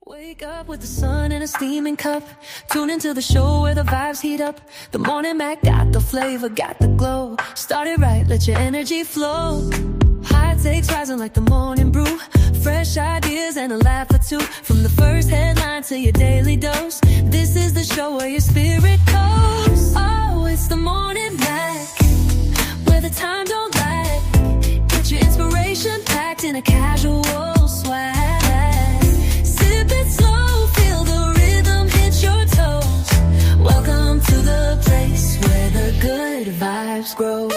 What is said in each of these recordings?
Wake up with the sun in a steaming cup. Tune into the show where the vibes heat up. The Morning Mac got the flavor, got the glow. Start it right, let your energy flow. High takes rising like the morning brew. Fresh ideas and a laugh or two. From the first headline to your daily dose. This is the show where your spirit goes. Oh, it's the Morning Mac, where the time don't lag. Get your inspiration packed in a casual swag. Sip it slow, feel the rhythm hit your toes. Welcome to the place where the good vibes grow.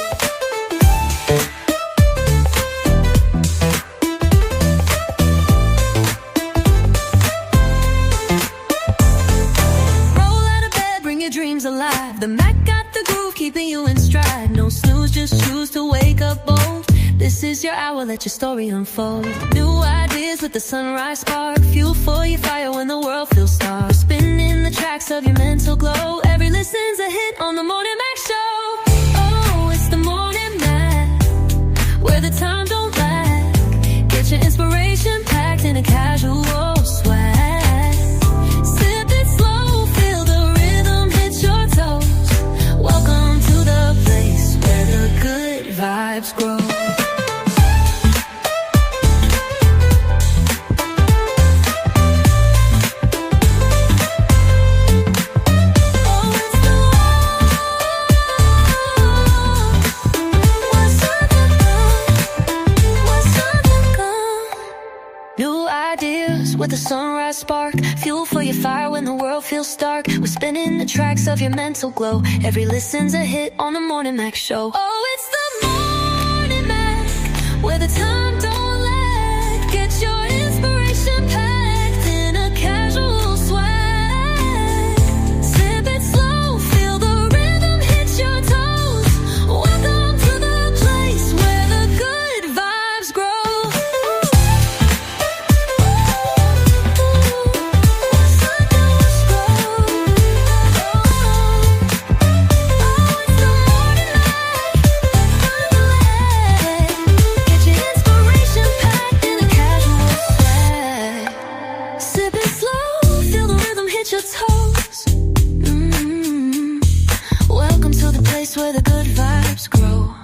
Alive. The Mac got the groove, keeping you in stride. No snooze, just choose to wake up bold. This is your hour, let your story unfold. New ideas with the sunrise spark. Fuel for your fire when the world feels dark. Spinning the tracks of your mental glow. Every listen's a hit on the Morning Mac Show. Oh, it's the Morning Mac, where the time don't lag. Get your inspiration packed in a casual swag. Welcome to the place where the good vibes grow. New ideas with a sunrise spark. Fuel for your fire when the world feels stark. We're spinning the tracks of your mental glow. Every listen's a hit on the Morning Mac Show. Oh, it's the Morning Mac, where the time don't lag. Get your inspiration packed in a casual swag. Sip it slow, feel the rhythm hit your toes. Welcome to the place where the good vibes grow. Welcome to the place where the good vibes grow.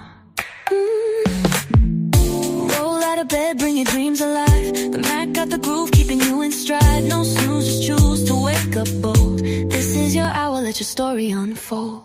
Roll out of bed, bring your dreams alive. The Mac got the groove, keeping you in stride. No snooze, just choose to wake up bold. This is your hour, let your story unfold.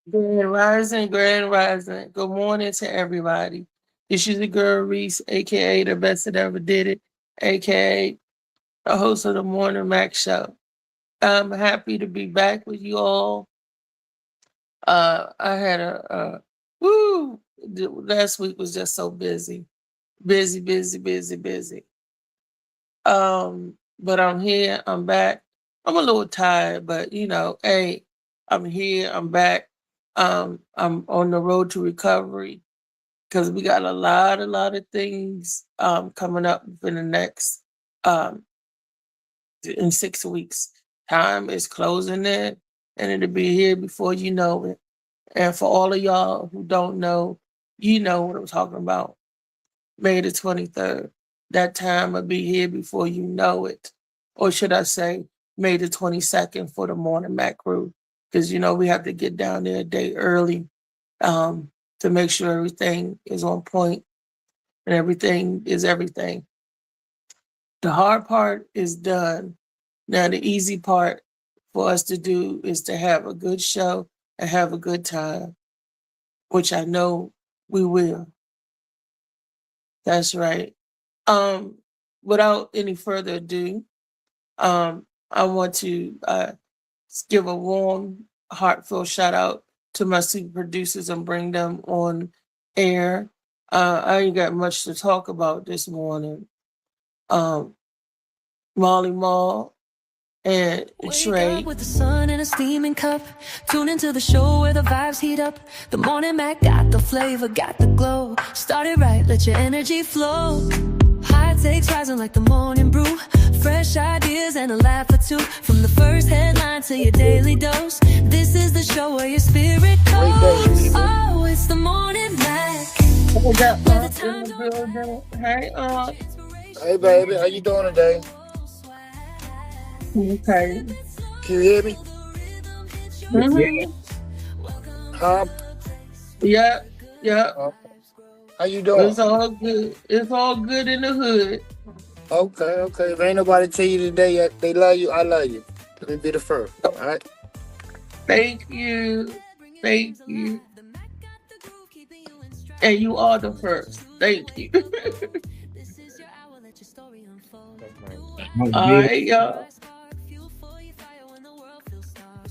Grand Rising, Grand Rising. Good morning to everybody. This is your girl Reese, aka the best that ever did it, aka the host of the Morning Mac Show. I'm happy to be back with you all. I had last week was just so busy. Busy. But I'm here, I'm back. I'm a little tired, but hey, I'm here, I'm back. I'm on the road to recovery because we got a lot of things coming up in the next in 6 weeks. Time is closing in and it'll be here before you know it. And for all of y'all who don't know, You know what I'm talking about. May the 23rd. That time will be here before you know it. Or should I say, May the 22nd for the Morning Mac crew. Because, we have to get down there a day early to make sure everything is on point and everything is everything. The hard part is done. Now, the easy part for us to do is to have a good show and have a good time, which I know we will. That's right. Without any further ado, I want to give a warm, heartfelt shout out to my super producers and bring them on air. I ain't got much to talk about this morning. Molly Mall and Wake Trey. up with the sun in a steaming cup. Tune into the show where the vibes heat up. The Morning Mac got the flavor, got the glow. Start it right, let your energy flow. High takes rising like the morning brew. Fresh ideas and a laugh or two. From the first headline to your daily dose. This is the show where your spirit goes. Oh, it's the Morning Mac. I got in the building. Hey, Hey, baby, how you doing today? okay. Can you hear me? Mm-hmm. Huh? Yeah. How you doing? It's all good. It's all good in the hood. Okay. If ain't nobody tell you today yet they love you, I love you. Let me be the first. All right. Thank you. And you are the first. Thank you. All right, y'all.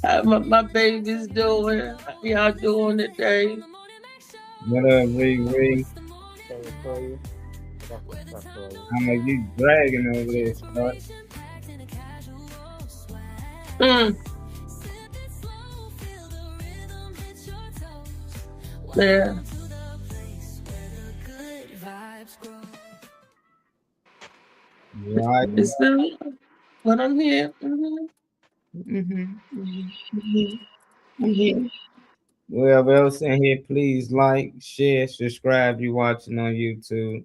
How my baby's doing? How y'all doing today? What up, Ray? I'm like, you dragging over there, Scott. Yeah. Right. It's still when I'm here. Whoever else in here, please like, share, subscribe. You watching on YouTube.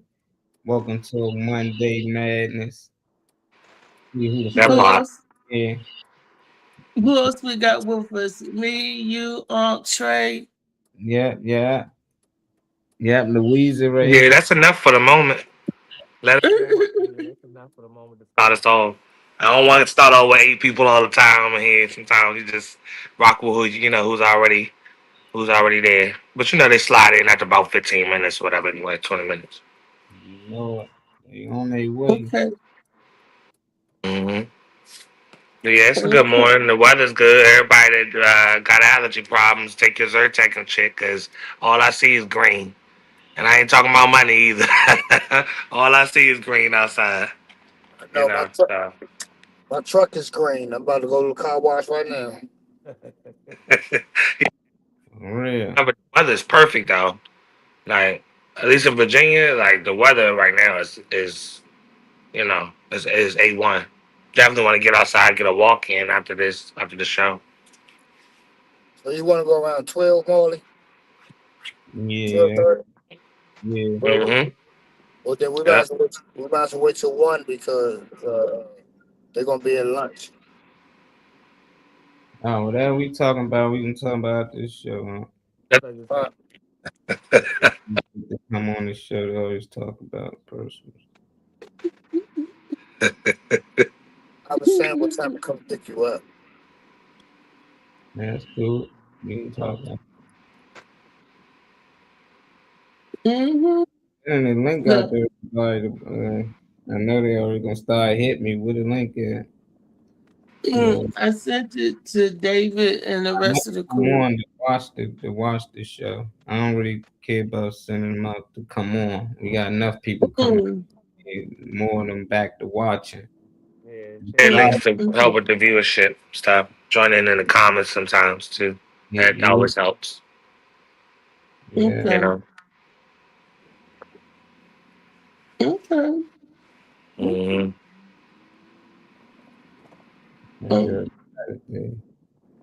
Welcome to Monday Madness. Who else? Yeah. Who else we got with us? Me, you, Trey. Yeah. Louisa right Yeah, here. that's enough for the moment. Let that's enough for the moment to start us off. I don't want to start off with 8 people all the time in here. Sometimes you just rock with who's already there. But they slide in after about 15 minutes, whatever, anyway, 20 minutes. You know it. They on their way. Okay. Mm-hmm. Yeah, it's a good morning. The weather's good. Everybody that got allergy problems, take your Zyrtec and shit, because all I see is green. And I ain't talking about money either. All I see is green outside. I know my truck is green. I'm about to go to the car wash right now. For real. But the weather's perfect though. Like at least in Virginia, like the weather right now is is A1. Definitely want to get outside, get a walk in after the show. So you want to go around 12, Molly? Yeah. 12:30? Yeah. Mm-hmm. Well, then we might as well wait till 1 because they're gonna be at lunch. Oh, whatever we talking about, we can talk about this show. Huh? Come on the show to always talk about personal. I was saying what time to come pick you up. That's cool. We can talk about. Mm-hmm. And the link out there, I know they already gonna start hitting me with a link at. I sent it to David and the rest of the crew. Come on to watch the show. I don't really care about sending them out to come on. We got enough people coming. More of them back to watching. Yeah, links to help with the viewership. Stop joining in the comments sometimes too. That always helps. Yeah. Okay. Mm-hmm.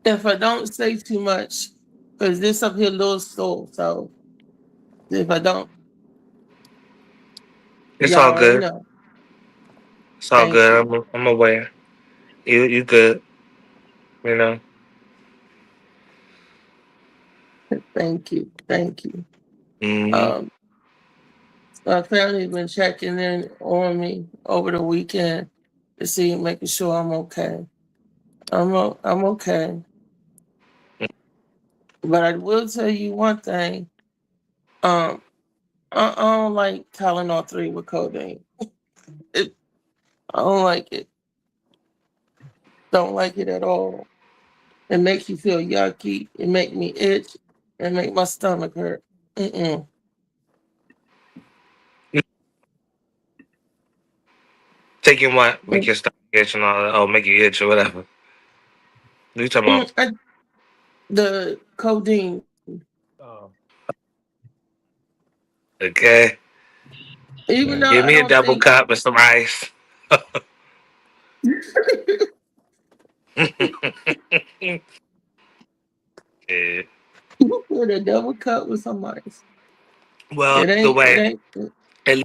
If I don't say too much, because this up here a little slow, so If I don't, It's y'all all already good. know. It's all Thank you. good. I'm aware. You good. You know. Thank you. Thank you. Mm-hmm. My family's been checking in on me over the weekend to see, making sure I'm okay. I'm okay. But I will tell you one thing. Um, I don't like Tylenol 3 with codeine. I don't like it. Don't like it at all. It makes you feel yucky. It make me itch. It make my stomach hurt. Mm-mm. Taking what? Make your stomach itch and all that. Oh, make you itch or whatever. What you talking about? The codeine. Oh. Okay. Even though Give I me a don't double think cup with some ice. Yeah. with a double cup with some ice. Well, It the ain't. It way ain't. it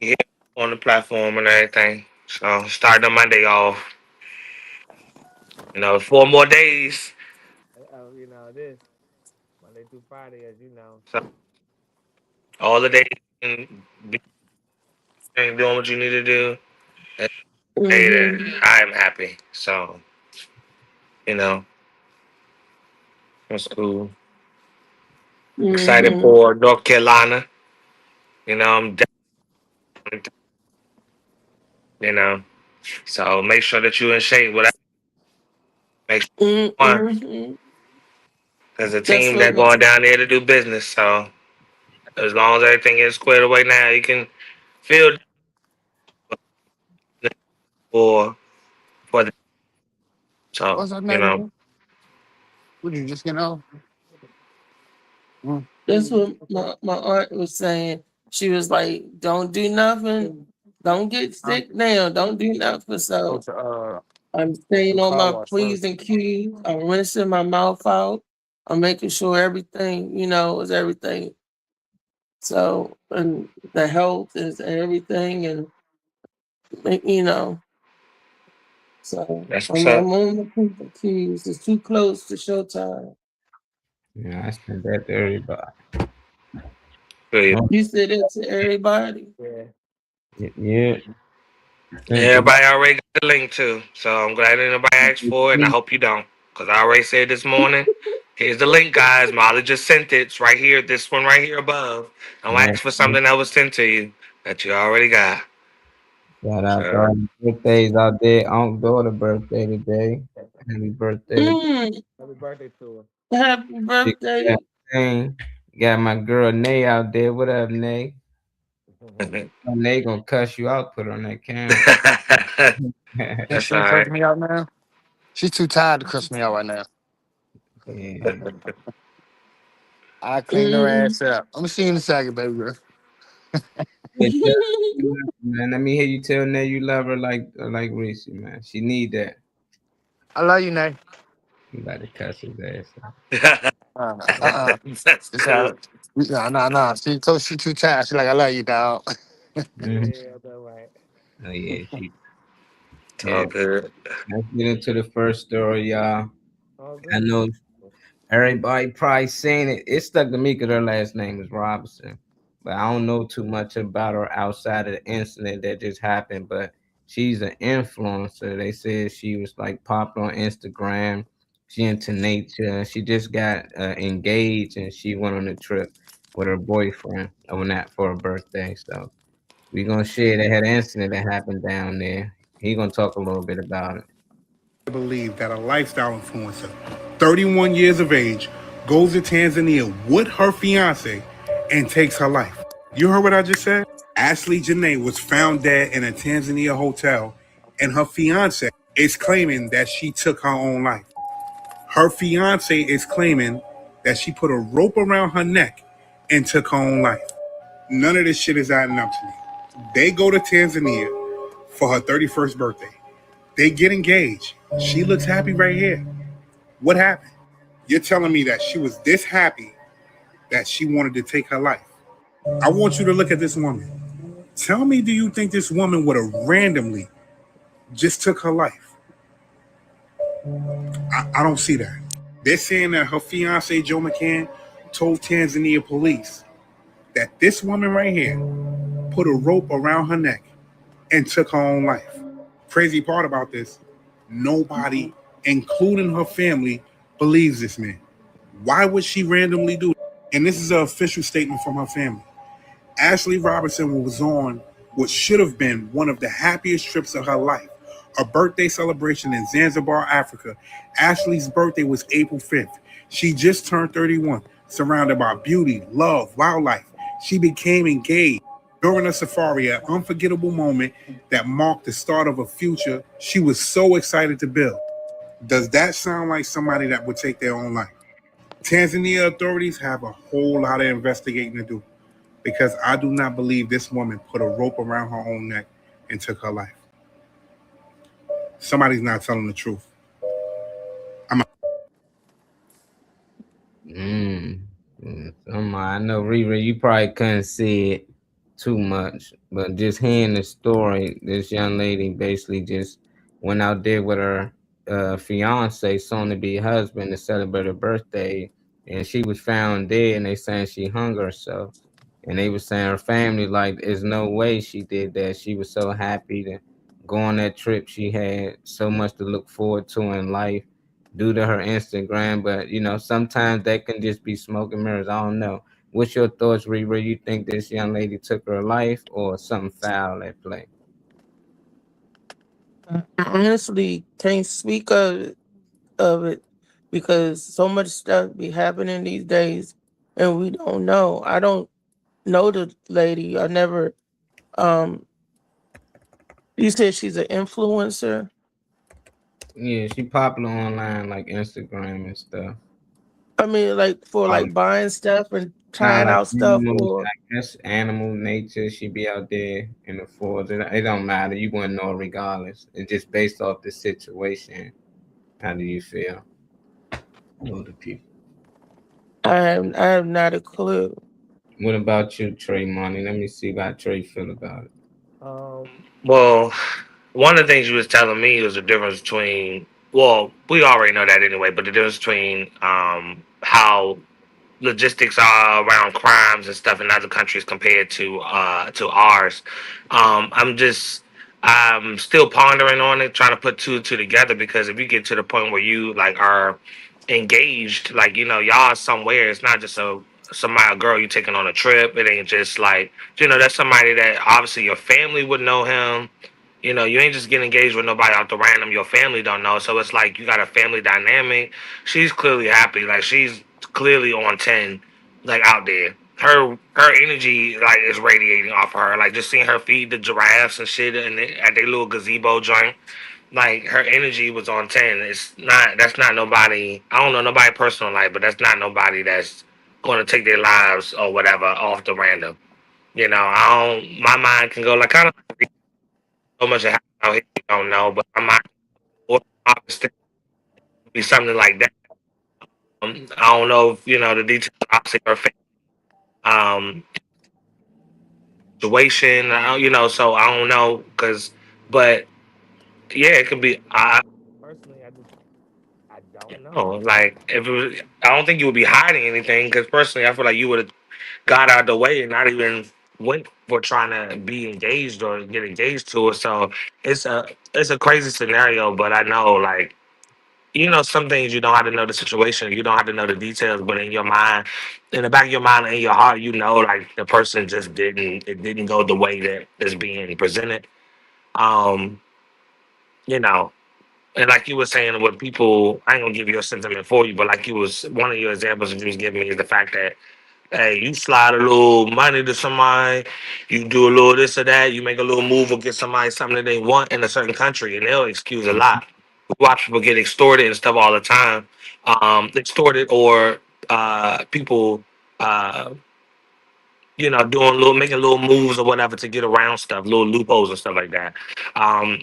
here on the platform and everything. So starting on Monday off. 4 more days. This Monday through Friday, as you know. So all the days you can be doing what you need to do. And say Mm-hmm. that I am happy. So that's cool. Excited Mm-hmm. for North Carolina. I'm definitely, you know. So make sure that you in shape. Whatever. Make sure you won. Mm-hmm. There's a That's team what that going down there to do business. So as long as everything is squared away now, you can feel for for the so What's up, neighbor? Would you just Mm. That's what my aunt was saying. She was like, "Don't do nothing. Don't get Huh? sick now. Don't do nothing." Go So to I'm staying the on car my wash P's first. and Q's. I'm rinsing my mouth out. I'm making sure everything, is everything. So, and the health is everything. And, you know, so that's what's I'm up. on my P's and Q's. It's too close to showtime. Yeah, I sent that to everybody. Feel you. Oh, You said it to everybody. yeah. Sent it. Everybody already got the link too. So I'm glad nobody asked for it, and I hope you don't. Because I already said this morning, here's the link, guys. Molly just sent it. It's right here. This one right here above. Don't Yeah. ask for something that was sent to you that you already got. Shout out to So all the birthdays out there. Uncle daughter birthday today. Happy birthday to Mm, happy birthday to her. happy Big birthday. thing. Got my girl Nay out there. What up, Nay? Nay gonna cuss you out. Put her on that camera. Yeah, That's she all ain't cussing right. me out now. She's too tired to cuss me out right now. Yeah. I clean her Mm. ass up. I'm gonna see you in a second, baby girl. Hey, man, let me hear you tell Nay you love her like Reese, man. She need that. I love you, Nay. You about to cuss his ass out. That's It's cool. all nah. She too tired. She like, I love you, dog. Mhm. Yeah, that's right. Oh yeah, It's yeah. all good. Let's get into the first story, y'all. All I good. know everybody probably seen it. It stuck to me because her last name is Robinson, but I don't know too much about her outside of the incident that just happened. But she's an influencer. They said she was like popular on Instagram. She into nature. She just got engaged and she went on a trip with her boyfriend on that for her birthday. So we gonna share. They had an incident that happened down there. He gonna talk a little bit about it. I believe that a lifestyle influencer, 31 years of age, goes to Tanzania with her fiance and takes her life. You heard what I just said? Ashley Janae was found dead in a Tanzania hotel, and her fiance is claiming that she took her own life. Her fiance is claiming that she put a rope around her neck and took her own life. None of this shit is adding up to me. They go to Tanzania for her 31st birthday. They get engaged. She looks happy right here. What happened? You're telling me that she was this happy that she wanted to take her life. I want you to look at this woman. Tell me, do you think this woman would have randomly just took her life? I don't see that. They're saying that her fiance, Joe McCann, told Tanzania police that this woman right here put a rope around her neck and took her own life. Crazy part about this, nobody, including her family, believes this man. Why would she randomly do it? And this is an official statement from her family. Ashley Robertson was on what should have been one of the happiest trips of her life, a birthday celebration in Zanzibar, Africa. Ashley's birthday was April 5th. She just turned 31, surrounded by beauty, love, wildlife. She became engaged during a safari, an unforgettable moment that marked the start of a future she was so excited to build. Does that sound like somebody that would take their own life? Tanzania authorities have a whole lot of investigating to do, because I do not believe this woman put a rope around her own neck and took her life. Somebody's not telling the truth. I know, Riri, you probably couldn't see it too much, but just hearing the story, this young lady basically just went out there with her fiance, soon to be husband, to celebrate her birthday, and she was found dead, and they saying she hung herself. And they were saying her family, like, there's no way she did that. She was so happy to go on that trip. She had so much to look forward to in life due to her Instagram. But, sometimes that can just be smoke and mirrors. I don't know. What's your thoughts, Riri? You think this young lady took her life or something foul at play? I honestly can't speak of it because so much stuff be happening these days and we don't know. I don't know the lady. I never you said she's an influencer. Yeah, she popular online like Instagram and stuff. I mean, like for like buying stuff and trying Like out stuff, or I guess animal nature. She be out there in the forest. It don't matter. You wouldn't know regardless. It's just based off the situation. How do you feel? Know the people. I have not a clue. What about you, Trey Money? Let me see how Trey feel about it. Well, one of the things you was telling me was the difference between. Well, we already know that anyway, but the difference between how logistics are around crimes and stuff in other countries compared to ours. I'm still pondering on it, trying to put two and two together, because if you get to the point where you like are engaged, like y'all somewhere, it's not just a girl you taking on a trip. It ain't just like that's somebody that obviously your family would know him. You ain't just getting engaged with nobody out the random your family don't know. So it's like you got a family dynamic. She's clearly happy. Like she's clearly on 10, like out there. Her energy like is radiating off her. Like just seeing her feed the giraffes and shit and at their little gazebo joint. Like her energy was on 10. That's not nobody. I don't know nobody personal life, but that's not nobody that's going to take their lives or whatever off the random. I don't. My mind can go like kind of so much of how he don't know, but I might be something like that. I don't know if the details. Obviously, her um situation. So I don't know but yeah, it could be. I personally, I don't know. Like if it was, I don't think you would be hiding anything because personally, I feel like you would have got out of the way and not even went for trying to be engaged or get engaged to her. So it's a crazy scenario, but I know like some things you don't have to know the situation, you don't have to know the details, but in your mind, in the back of your mind and in your heart, like the person just it didn't go the way that is being presented. Um, you know, and like you were saying, with people, I ain't gonna give you a sentiment for you, but like you was one of your examples that you was giving me is the fact that hey, you slide a little money to somebody, you do a little this or that, you make a little move or get somebody something that they want in a certain country, and they'll excuse a lot. We watch people get extorted and stuff all the time. Extorted or people, uh, doing making little moves or whatever to get around stuff, little loopholes and stuff like that. Um,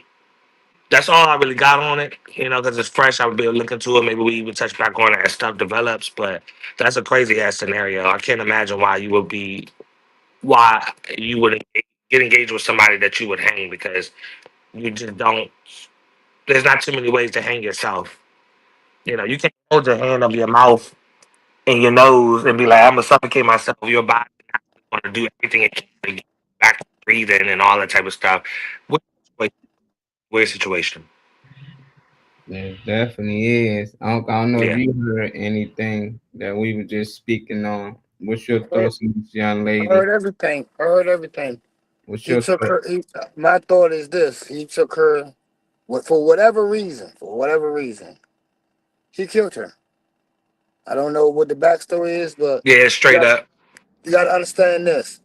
That's all I really got on it, because it's fresh. I would be able to look into it. Maybe we even touch back on it as stuff develops. But that's a crazy ass scenario. I can't imagine why you would get engaged with somebody that you would hang, because you just don't. There's not too many ways to hang yourself. You can't hold your hand over your mouth and your nose and be like, I'm gonna suffocate myself. Your body want to do everything it can to get back to breathing and all that type of stuff. Weird, weird situation. There definitely is. I don't know if Yeah. you heard anything that we were just speaking on. What's your Heard, thoughts on this young lady? heard everything. I heard everything. What's He your took thought? her. My thought is this: he took her for whatever reason. For whatever reason, he killed her. I don't know what the backstory is, but Yeah, you straight got up. you got to understand this.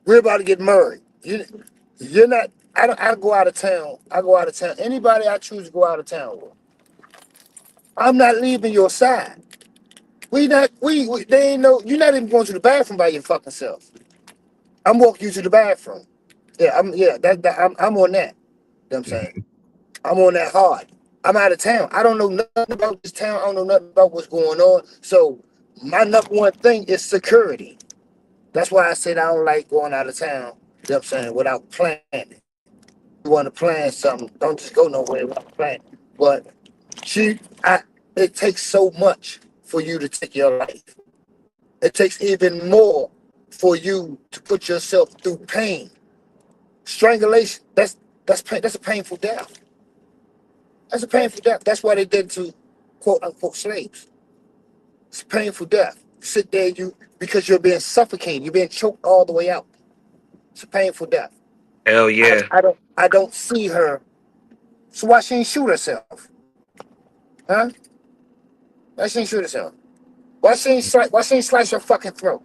We're about to get married. You're not. I don't. I go out of town. I go out of town. Anybody I choose to go out of town with, I'm not leaving your side. We not. We they ain't no. You're not even going to the bathroom by your fucking self. I'm walking you to the bathroom. Yeah. I'm on that. You know what I'm saying? I'm on that hard. I'm out of town. I don't know nothing about this town. I don't know nothing about what's going on. So my number one thing is security. That's why I said I don't like going out of town. You know what I'm saying? Without planning. You want to plan something, don't just go nowhere without planning. But she, I, it takes so much for you to take your life. It takes even more for you to put yourself through pain. Strangulation. That's pain. That's a painful death. That's a painful death. That's why they did to quote unquote slaves. It's a painful death. Sit there, because you're being suffocated. You're being choked all the way out. It's a painful death. Hell I, yeah. I don't I don't see her. So why she ain't shoot herself? Huh? Why she ain't shoot herself? Why she ain't slice her fucking throat?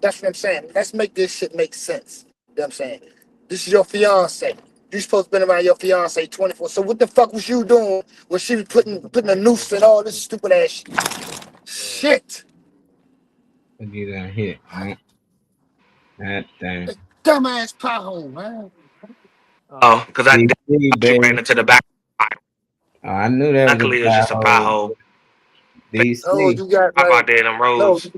That's what I'm saying. Let's make this shit make sense. You know what I'm saying? This is your fiance. You supposed to be around your fiance 24. So what the fuck was you doing when she was putting a noose and all this stupid ass shit? What you done hit, man? That thing. Dumbass pothole, man. Oh, because I DC, she ran baby. into the back. Oh, I knew that was a Luckily, it was just a pothole. pothole. Oh, DC. you got How like about there in them no. roads?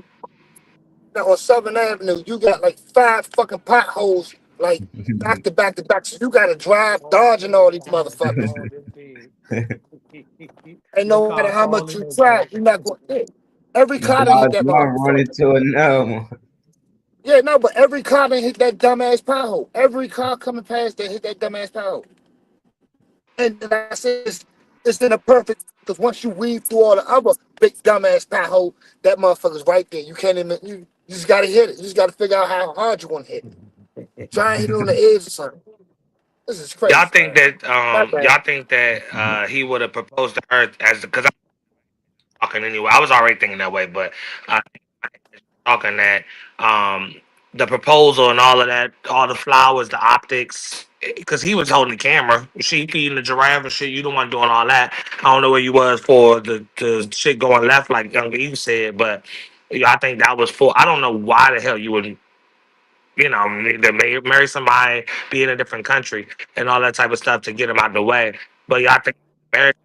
On Southern Avenue, you got like 5 fucking potholes, like back to back to back. So you got to drive dodging all these motherfuckers. And no matter how much you try, you're not going to hit. Every car that hit Dodge that one, run motherfucker. into another one. Yeah, no, but every car that hit that dumbass pothole. Every car coming past that hit that dumbass pothole. And like I said, it's in a perfect, because once you weave through all the other big dumbass pothole, that motherfucker's right there. You can't even, you just got to hit it. You just got to figure out how hard you want to hit it. Try and hit it on the edge or something. This is Y'all crazy, think man. that Not bad. y'all think that he would have proposed to her as because I'm talking anyway. I was already thinking that way, but uh, talking that um the proposal and all of that, all the flowers, the optics, because he was holding the camera, she feeding the giraffe and shit. You the one doing all that. I don't know where you was for the shit going left, like Young Eve said, but I think that was for. I don't know why the hell you would to marry somebody, be in a different country, and all that type of stuff to get them out the way. But yeah, I think marriage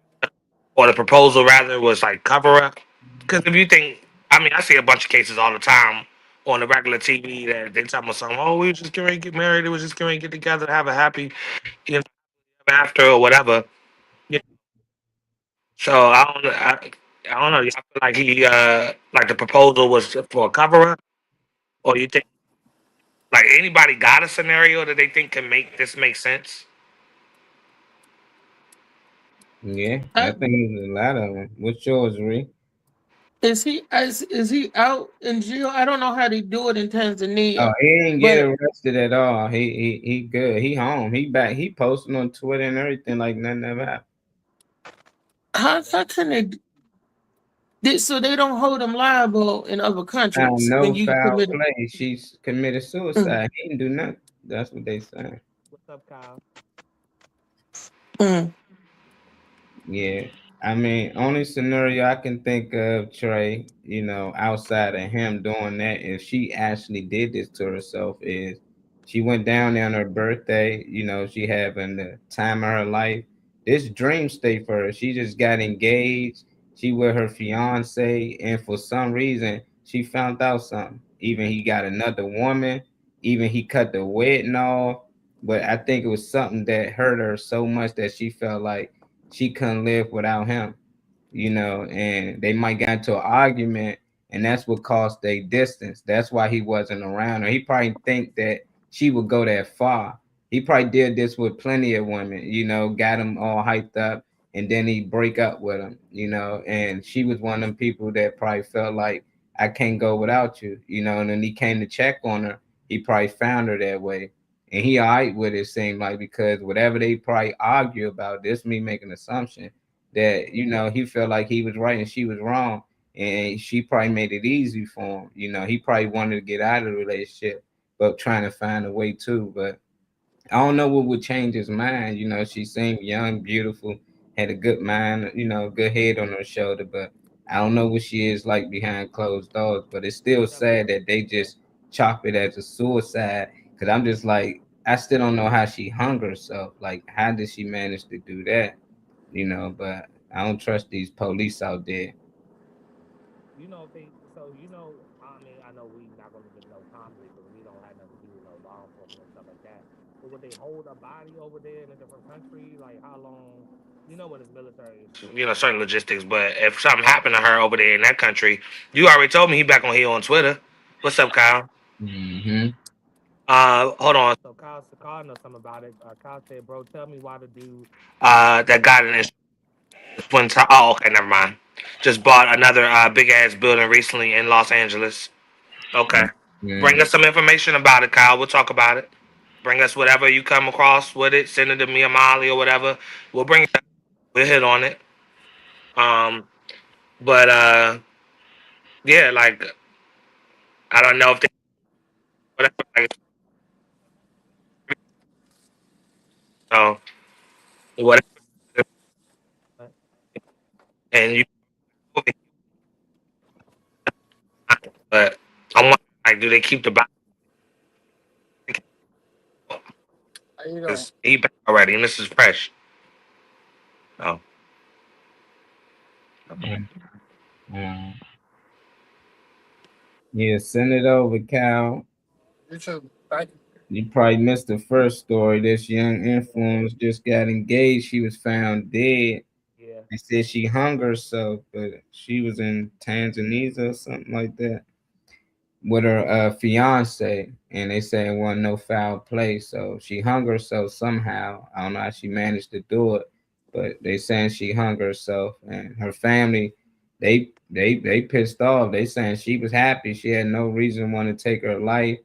or the proposal rather was like cover up. Because if you think, I mean, I see a bunch of cases all the time on the regular TV that they tell me something. Oh, we were just going to get married. It was just going to get together, have a happy, you know, after or whatever. Yeah. So I don't know. I feel like like the proposal was for a cover up, or you think like anybody got a scenario that they think can make this make sense? Yeah, I I, think there's a lot of them. What's yours, Ree? is he out in jail? I don't know how they do it in Oh, Tanzania, he ain't get but arrested at all. He good. He home. He back. He posting on Twitter and everything like nothing ever happened. how can so they don't hold them liable in other countries when No you foul commit. play. She's committed Mm, suicide. He didn't do nothing. That's what they saying. What's up, Kyle? mm. Yeah. I mean, only scenario I can think of, Trey, outside of him doing that, if she actually did this to herself, is she went down there on her birthday, she having the time of her life. this dream state for her. She just got engaged. She with her fiance, and for some reason, she found out something. Even he got another woman. Even he cut the wedding off. But I think it was something that hurt her so much that she felt like she couldn't live without him. And they might get into an argument, and that's what caused their distance. That's why he wasn't around her. He probably think that she would go that far. He probably did this with plenty of women, got them all hyped up, and then he break up with them, and she was one of them people that probably felt like, I can't go without you, and then he came to check on her. He probably found her that way. And he all right with it, seemed like, because whatever they probably argue about, this me making an assumption that he felt like he was right and she was wrong, and she probably made it easy for him. He probably wanted to get out of the relationship, but trying to find a way too. But I don't know what would change his mind. She seemed young, beautiful, had a good mind, good head on her shoulder, but I don't know what she is like behind closed doors. But it's still sad that they just chop it as a suicide, because I'm just like, I still don't know how she hung herself. Like, how did she manage to do that? But I don't trust these police out there. You know, they so you know. I mean, I know we not gonna get no conflict because we don't have nothing to do with no law enforcement and stuff like that. But would they hold a body over there in a different country? Like how long? You know what is military? Certain logistics. But if something happened to her over there in that country, you already told me he back on here on Twitter. What's up, Kyle? Hmm. Hold on. So Kyle knows something about it. Kyle said, "Bro, tell me why the dude that got an one time. Oh, okay, never mind. Just bought another big ass building recently in Los Angeles. Okay. Bring Yeah. us some information about it, Kyle. We'll talk about it. Bring us whatever you come across with it. Send it to me or Molly or whatever. We'll bring it. We'll hit on it. Um, but yeah, like I don't know if they whatever. Like, so whatever. And you, but I want like, do they keep the body? You know, Because he back already, and this is fresh. Oh, Yeah. Yeah, send it over, Cal. you too. Thank you. You probably missed the first story. This young influence just got engaged. She was found dead. yeah. They said she hung herself, but she was in Tanzania or something like that with her fiance, and they said it wasn't no foul play. So she hung herself somehow. I don't know how she managed to do it, but they saying she hung herself, and her family, they pissed off. They saying she was happy. She had no reason to want to take her life.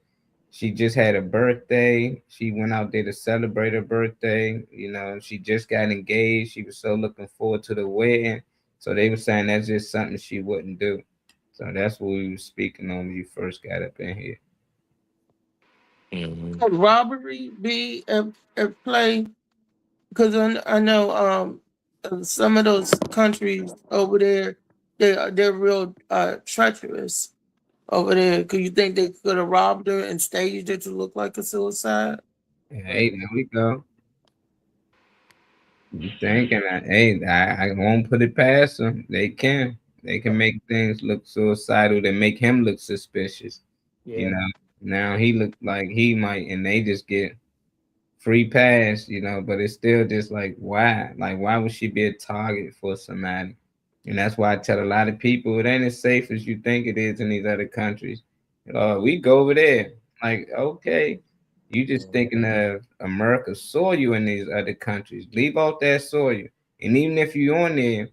She just had a birthday. She went out there to celebrate her birthday. She just got engaged. She was so looking forward to the wedding. So they were saying that's just something she wouldn't do. So that's what we were speaking on when you first got up in here. Mm-hmm. Could robbery be at play? Because I know some of those countries over there, they're real treacherous over there. Could you think they could have robbed her and staged it to look like a suicide? Hey, there we go. You thinking that? Hey, I won't put it past them. They can. They can make things look suicidal that make him look suspicious. You Yeah. know. Now he looked like he might, and they just get free pass. But it's still just like, why? Like, why would she be a target for somebody? And that's why I tell a lot of people it ain't as safe as you think it is in these other countries. We go over there. Like, okay, you just thinking of America's soil in these other countries. Leave out that soil. And even if you're on there,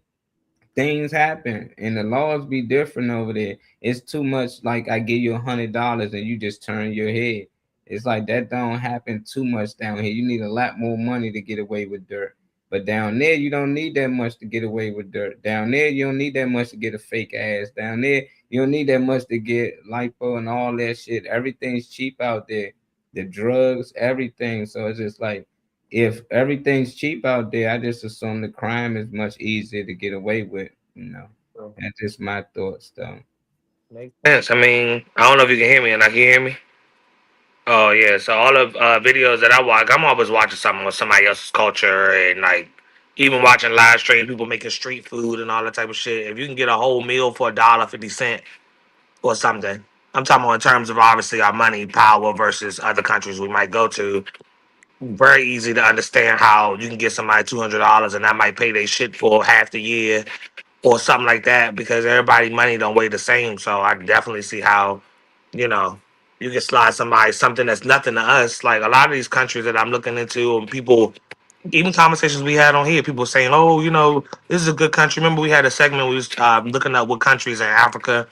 things happen and the laws be different over there. It's too much like I give you $100 and you just turn your head. It's like that don't happen too much down here. You need a lot more money to get away with dirt. But down there, you don't need that much to get away with dirt. Down there, you don't need that much to get a fake ass. Down there, you don't need that much to get lipo and all that shit. Everything's cheap out there. The drugs, everything. So it's just like if everything's cheap out there, I just assume the crime is much easier to get away with. That's just my thoughts, though. Makes sense. I mean, I don't know if you can hear me, and I can hear me. Oh yeah. So all of videos that I watch, I'm always watching something with somebody else's culture and like even watching live streams, people making street food and all that type of shit. If you can get a whole meal for $1.50 or something, I'm talking about in terms of obviously our money power versus other countries we might go to. Very easy to understand how you can get somebody $200 and that might pay their shit for half the year or something like that because everybody money don't weigh the same. So I definitely see how, you know, you can slide somebody something that's nothing to us. Like a lot of these countries that I'm looking into and people even conversations we had on here, people saying, "Oh, this is a good country." Remember, we had a segment we was looking at what countries in Africa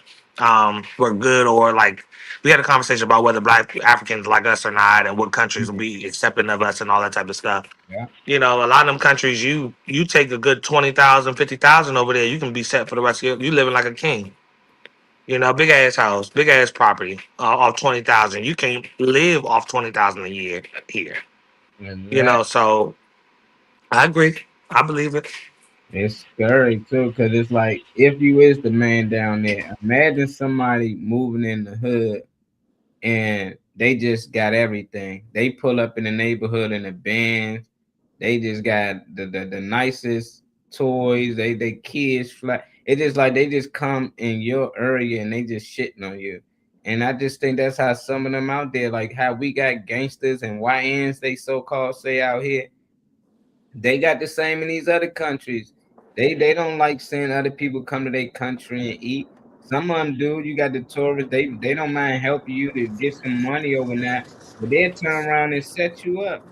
were good, or like we had a conversation about whether Black Africans like us or not, and what countries will be accepting of us and all that type of stuff. Yeah. A lot of them countries, you take a good 20,000, 50,000 over there, you can be set for the rest of you living like a king. Big ass house, big ass property off 20,000. You can't live off 20,000 a year here. Exactly. So I agree. I believe it. It's scary too, cause it's like if you is the man down there, imagine somebody moving in the hood and they just got everything. They pull up in the neighborhood in a Benz. They just got the nicest toys. They kids fly. It's just like they just come in your area and they just shitting on you. And I just think that's how some of them out there, like how we got gangsters and YNs, they so called say out here. They got the same in these other countries. They don't like seeing other people come to their country and eat. Some of them do. You got the tourists. They don't mind helping you to get some money overnight, but they'll turn around and set you up.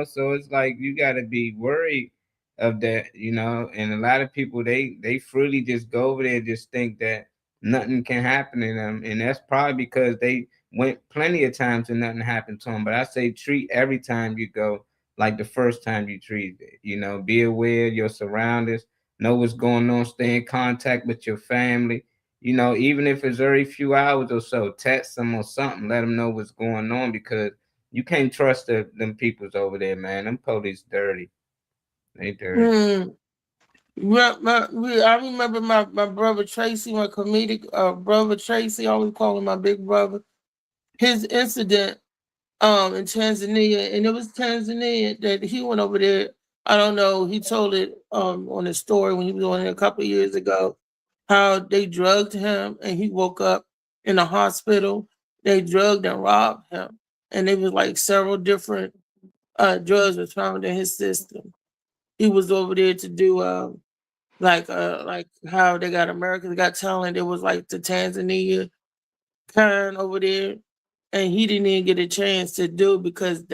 So it's like you got to be worried of that. And a lot of people they freely just go over there and just think that nothing can happen to them, and that's probably because they went plenty of times and nothing happened to them. But I say treat every time you go like the first time you treated it. Be aware of your surroundings, know what's going on, stay in contact with your family. Even if it's very few hours or so, text them or something, let them know what's going on because you can't trust them peoples over there, man. Them police dirty. They dirty. Mm. I remember my brother Tracy, my comedic brother Tracy, I always call him my big brother. His incident in Tanzania, and it was Tanzania that he went over there. I don't know. He told it on his story when he was on it a couple of years ago, how they drugged him and he woke up in a hospital. They drugged and robbed him, and it was like several different drugs was found in his system. He was over there to do like how they got America's Got Talent. It was like the Tanzania kind over there, and he didn't even get a chance to do because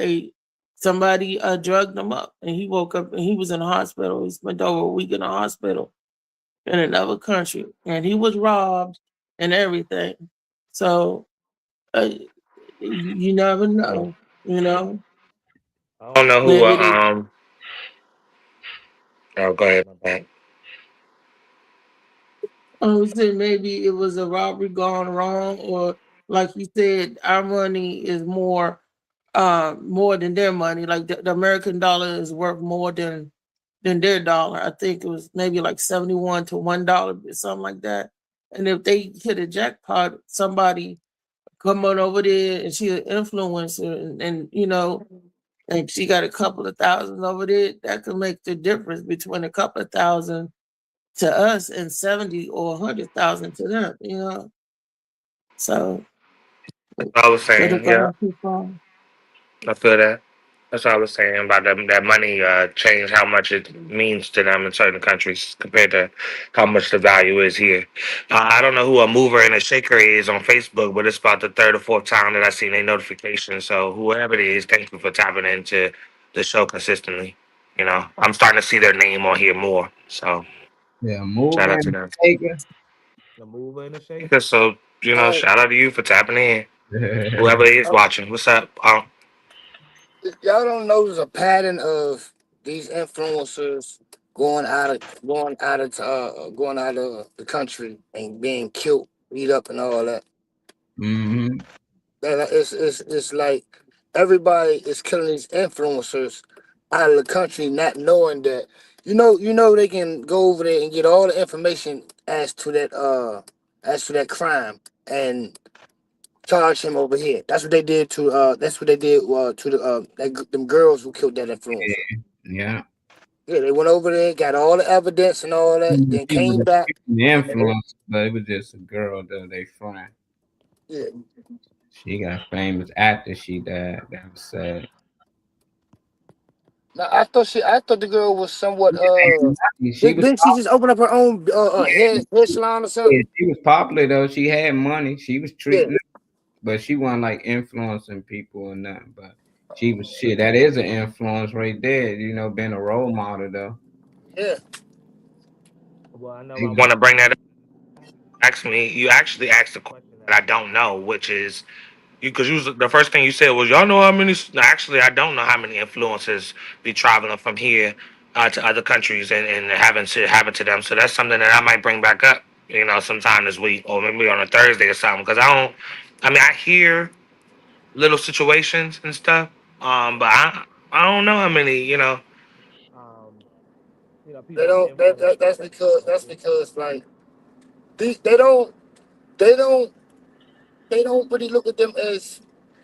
somebody drugged him up, and he woke up and he was in the hospital. He spent over a week in the hospital in another country, and he was robbed and everything. So you never know, you know. I don't know who. Maybe they Oh, go ahead. My bad. said maybe it was a robbery gone wrong, or like you said, our money is more than their money. Like the American dollar is worth more than their dollar. I think it was maybe like 71 to $1, something like that. And if they hit a jackpot, somebody come on over there and she's an influencer and and she got a couple of thousand over there, that could make the difference between a couple of thousand to us and 70 or 100,000 to them. So That's what I was could have saying. Yeah, gone too far. I feel that. That's what I was saying about that money change, how much it means to them in certain countries compared to how much the value is here. I don't know who a mover and a shaker is on Facebook, but it's about the third or fourth time that I've seen a notification. So whoever it is, thank you for tapping into the show consistently. I'm starting to see their name on here more. So Yeah, shout out moving to them. taker. The mover and the shaker. So Hey, shout out to you for tapping in. Whoever is uh, watching, what's up? y'all don't notice a pattern of these influencers going out of the country and being killed, beat up, and all that. hmm It's like everybody is killing these influencers out of the country, not knowing that they can go over there and get all the information as to that crime and charge him over here. That's what they did to them girls who killed that influencer. Yeah. Yeah, they went over there, got all the evidence and all that, then She came was back. the And they, influence, but it was just a girl that they friend. yeah. She got famous after she died. That was sad. Now I thought the girl was somewhat She was didn't she just open up her own hair salon or yeah, something? she was popular though. She had money. She was Yeah, treating, but she wasn't like influencing people or nothing. But she was shit. That is an influence right there. You know, being a role model though. yeah. I want to bring that up. Ask me. You actually asked a question that I don't know, which is because the first thing you said was y'all know how many. No, actually, I don't know how many influencers be traveling from here to other countries and having shit happen to them. So that's something that I might bring back up. You know, sometime this week or maybe on a Thursday or something. Because I don't. I mean, I hear little situations and stuff. But I don't know how many. They don't. That's because like they don't they don't they don't really look at them as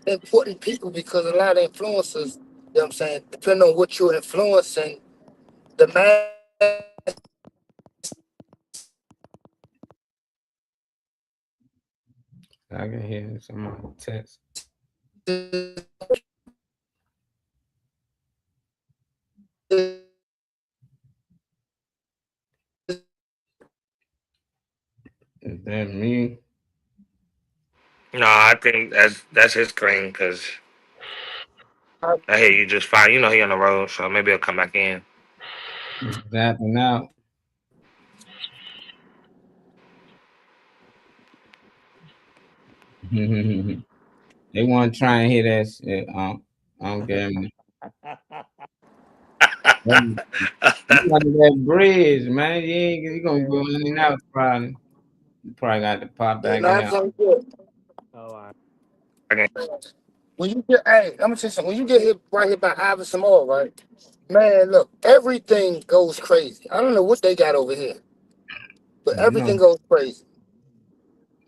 important people because a lot of influencers, you know what I'm saying, depending on what you're influencing, the I can hear someone text. masses Is that me? No, I think that's his screen because I hear you just fine. You know he on the road, so maybe he'll come back in. Zapping out. They want to try and hear that shit. I don't get me. You got that bridge, man. You gonna go in and out probably. You probably got to pop yeah, back not in. so good. Okay. When you get, hey, I'm gonna tell you something. When you get hit right here by Iverson Mall, right? Man, look, everything goes crazy. I don't know what they got over here, but You know, everything goes crazy.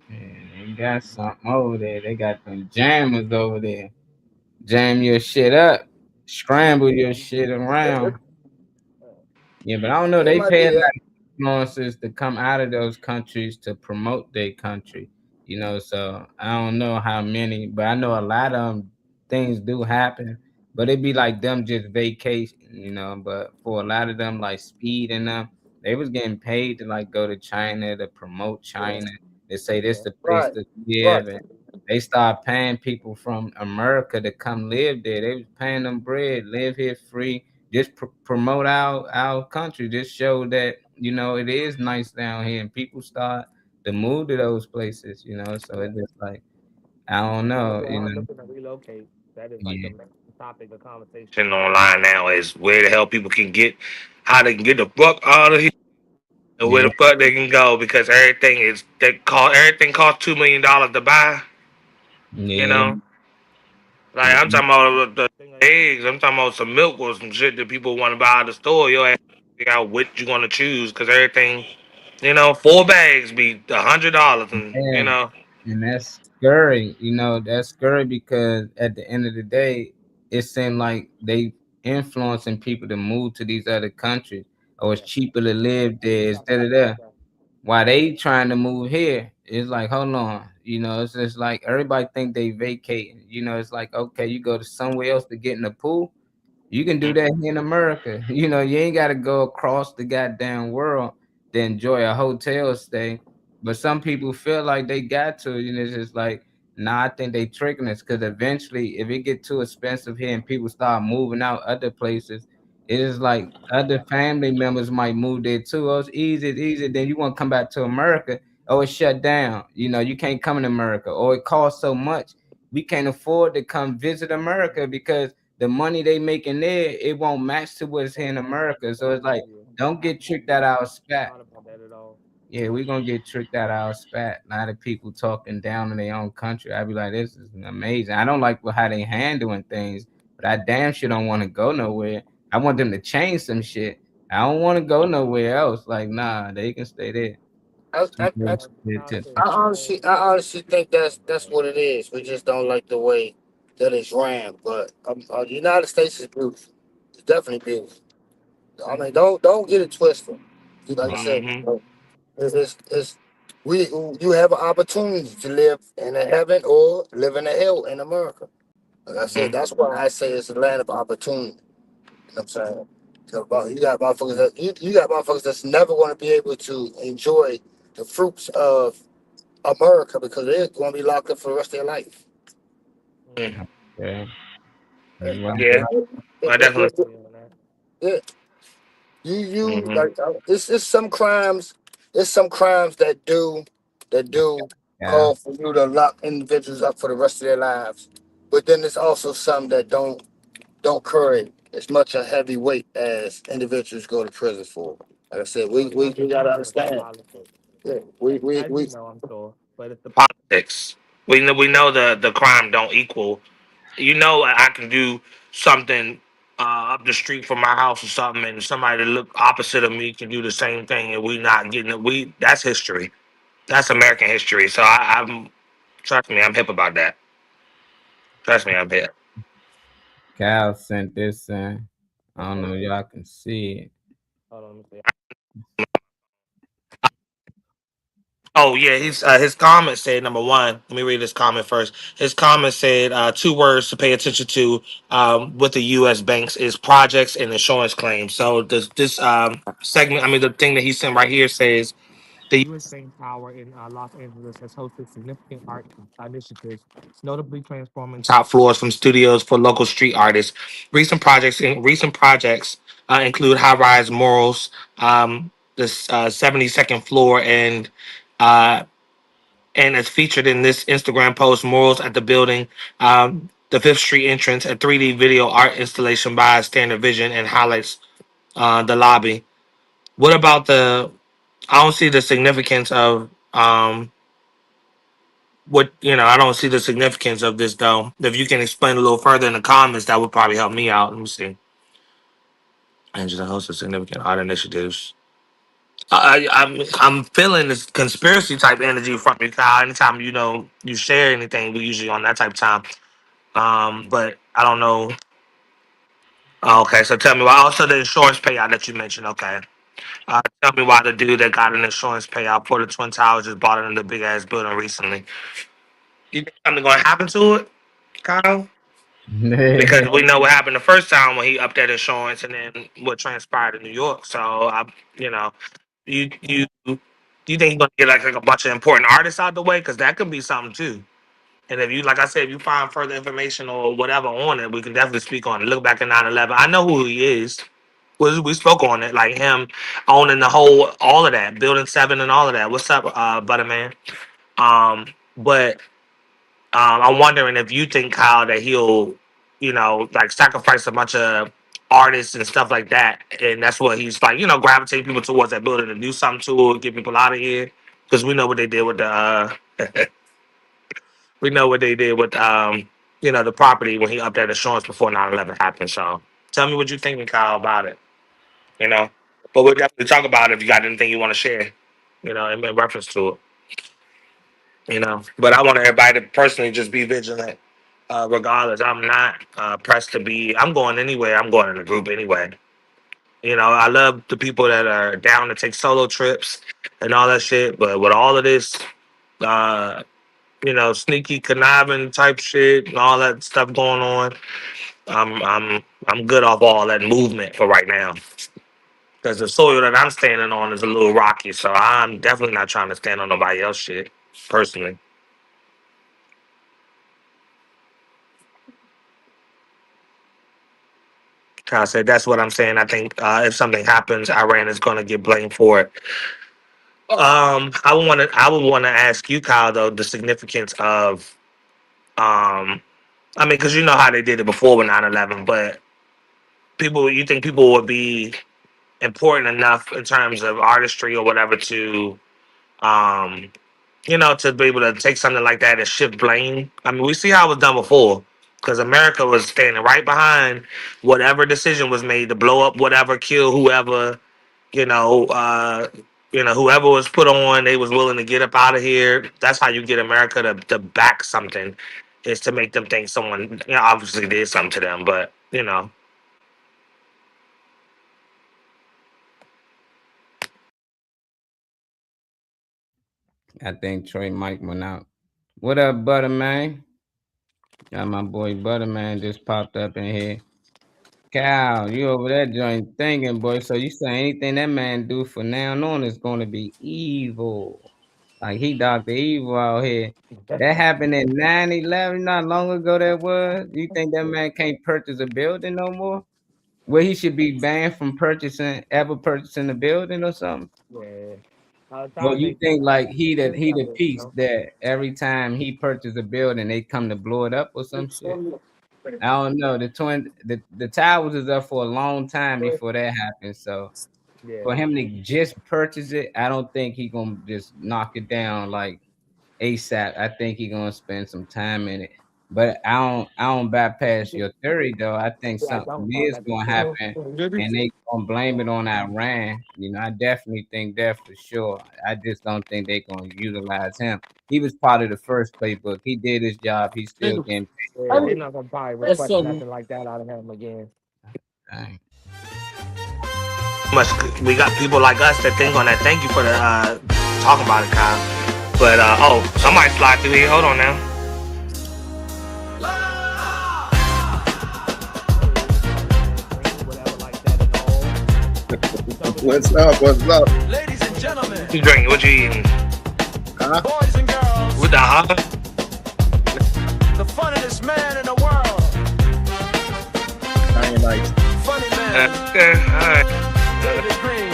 yeah, they got something over there. They got them jammers over there. Jam your shit up, scramble your shit around. Yeah, but I don't know. It They might pay a be that. lot of influencers to come out of those countries to promote their country. You know, so I don't know how many, but I know a lot of things do happen. But it'd be like them just vacation, you know. But for a lot of them, like Speed and them, they was getting paid to like go to China to promote China. They say this the place Right, to right. live, and they start paying people from America to come live there. They was paying them bread, live here free, just promote our country, just show that it is nice down here, and people start to move to those places. So it's just like I don't know. Yeah, Online now is where the hell people can get, how they can get the fuck out of here, and where yeah, the fuck they can go because everything costs $2 million to buy. You yeah, know, like yeah, I'm talking about the eggs. I'm talking about some milk or some shit that people want to buy at the store. Your ass figure out what you want to choose because everything. 4 bags be $100, and yeah. And that's scary. That's scary because at the end of the day, it seemed like they influencing people to move to these other countries, or it's cheaper to live there instead of there. While they trying to move here, it's like, hold on, it's just like everybody think they vacating. It's like, okay, you go to somewhere else to get in the pool. You can do that here in America. You ain't got to go across the goddamn world to enjoy a hotel stay. But some people feel like they got to. It's just like, nah, I think they tricking us because eventually, if it get too expensive here and people start moving out other places, it is like other family members might move there too. Oh, it's easy. Then you want to come back to America. Oh, it's shut down. You can't come in America. Or it costs so much. We can't afford to come visit America because the money they making there, it won't match to what's here in America. So it's like, don't get tricked out our spat. Yeah, we're gonna get tricked out our spat. A lot of people talking down in their own country. I'd be like, this is amazing. I don't like how they handling things, but I damn sure don't want to go nowhere. I want them to change some shit. I don't want to go nowhere else. Like, nah, they can stay there. I, I, I, I honestly think that's what it is. We just don't like the way that it's ran. But the United States is beautiful. It's definitely beautiful. I mean, don't get it twisted. Like I said, Hmm. it's we you have an opportunity to live in a heaven or live in a hell in America. Like I said, Hmm. that's why I say it's a land of opportunity. You know what I'm saying? So, you got motherfuckers you got motherfuckers that's never going to be able to enjoy the fruits of America because they're going to be locked up for the rest of their life. Okay. Yeah, Right. Yeah, I definitely yeah, feel you on that. yeah. You Hmm. like it's some crimes. It's some crimes that do Yeah. call for you to lock individuals up for the rest of their lives. But then there's also some that don't carry as much a heavy weight as individuals go to prison for. Like I said, So it's not we the gotta crime, it's the understand. politics. Yeah, As we you know, I'm sure, but it's the politics. We know the crime don't equal. You know, I can do something up the street from my house or something, and somebody that look opposite of me can do the same thing, and we not getting it. We That's history. That's American history. So I'm trust me, I'm hip about that. Trust me, I'm hip. Cal sent this in. I don't know if y'all can see it. Hold on, let me see. Oh yeah, his comment said number one. Let me read his comment first. His comment said two words to pay attention to with the U.S. banks is projects and insurance claims. So this segment, I mean the thing that he sent right here says the U.S. Bank Tower in Los Angeles has hosted significant art initiatives, notably transforming top floors from studios for local street artists. Recent projects include high-rise murals, the 72nd floor, uh, and as featured in this Instagram post, murals at the building, the Fifth Street entrance, a 3D video art installation by Standard Vision, and highlights the lobby. What about the? I don't see the significance of what I don't see the significance of this though. If you can explain a little further in the comments, that would probably help me out. Let me see. And just host of significant art initiatives. I'm feeling this conspiracy type energy from you, Kyle. Anytime you share anything, we usually on that type of time. But I don't know. Oh, okay, so tell me why. Also, the insurance payout that you mentioned. Okay, tell me why the dude that got an insurance payout for the Twin Towers just bought another big ass building recently. You think something gonna happen to it, Kyle? Because we know what happened the first time when he upped that insurance, and then what transpired in New York. So you know, you do you think he's gonna get like a bunch of important artists out the way? Because that could be something too. And if you, like I said, if you find further information or whatever on it, we can definitely speak on it. Look back at 9/11. I know who he is. We spoke on it, like him owning the whole, all of that, Building 7 and all of that. What's up, Butterman? But I'm wondering if you think, Kyle, that he'll, like sacrifice a bunch of artists and stuff like that, and that's what he's like, gravitate people towards that building to do something to it, get people out of here, because we know what they did with the, we know what they did with, the property when he upped that insurance before 9/11 happened. So tell me what you think, Kyle, about it. You know, but we'll definitely talk about it if you got anything you want to share. In reference to it. But I want everybody to personally just be vigilant. Regardless, I'm not pressed to be. I'm going anywhere. I'm going in a group anyway. I love the people that are down to take solo trips and all that shit. But with all of this, uh, sneaky conniving type shit and all that stuff going on, I'm good off all that movement for right now. Because the soil that I'm standing on is a little rocky, so I'm definitely not trying to stand on nobody else shit personally. I said that's what I'm saying. I think if something happens, Iran is going to get blamed for it. I would want to ask you, Kyle, though, the significance of, I mean, because you know how they did it before with 9/11, but you think people would be important enough in terms of artistry or whatever to, um, to be able to take something like that and shift blame. I mean, we see how it was done before, because America was standing right behind whatever decision was made to blow up whatever, kill whoever, you know, uh, whoever was put on, they was willing to get up out of here. That's how you get America to back something, is to make them think someone, obviously did something to them. But I think Troy Mike went out. What up, Butter Man? Got my boy Butter Man just popped up in here. Cal, you over there joint thinking, boy. So you say anything that man do for now on is gonna be evil. Like he Dr. Evil out here. That happened in 9/11, not long ago that was. You think that man can't purchase a building no more? Well, he should be banned from purchasing a building or something. Yeah. I was trying Well, to you make think like this he the something, piece that every time he purchase a building, they come to blow it up or some shit. I don't know. The towers is up for a long time before that happened. So for Yeah. him to just purchase it, I don't think he gonna just knock it down like ASAP. I think he gonna spend some time in it. But I don't bypass your theory though. I think Yeah, I something don't know. is That's gonna true. happen and they gonna blame it on Iran. I definitely think that for sure. I just don't think they gonna utilize him. He was part of the first playbook. He did his job. He's still getting Yeah, they're not gonna probably request nothing like that out of him again. paid. Much we got people like us that think on that. Thank you for the talking about it, Kyle. But somebody slide through here. Hold on now. What's up? What's up? Ladies and gentlemen, What you drinking? What you eating? Huh? boys and girls, What the hell? the funniest man in the world. Dying Light. Funny man, Okay, all right. David Green.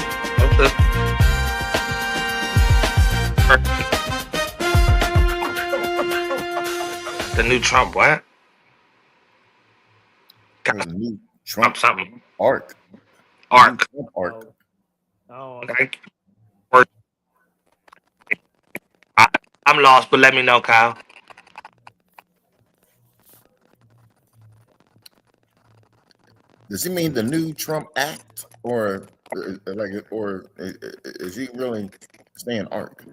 The new Trump, what? There's a new Trump Trump something. arc. Arc. New Trump arc. Okay. I'm lost, but let me know, Kyle. Does he mean the new Trump Act, or is he really saying arc?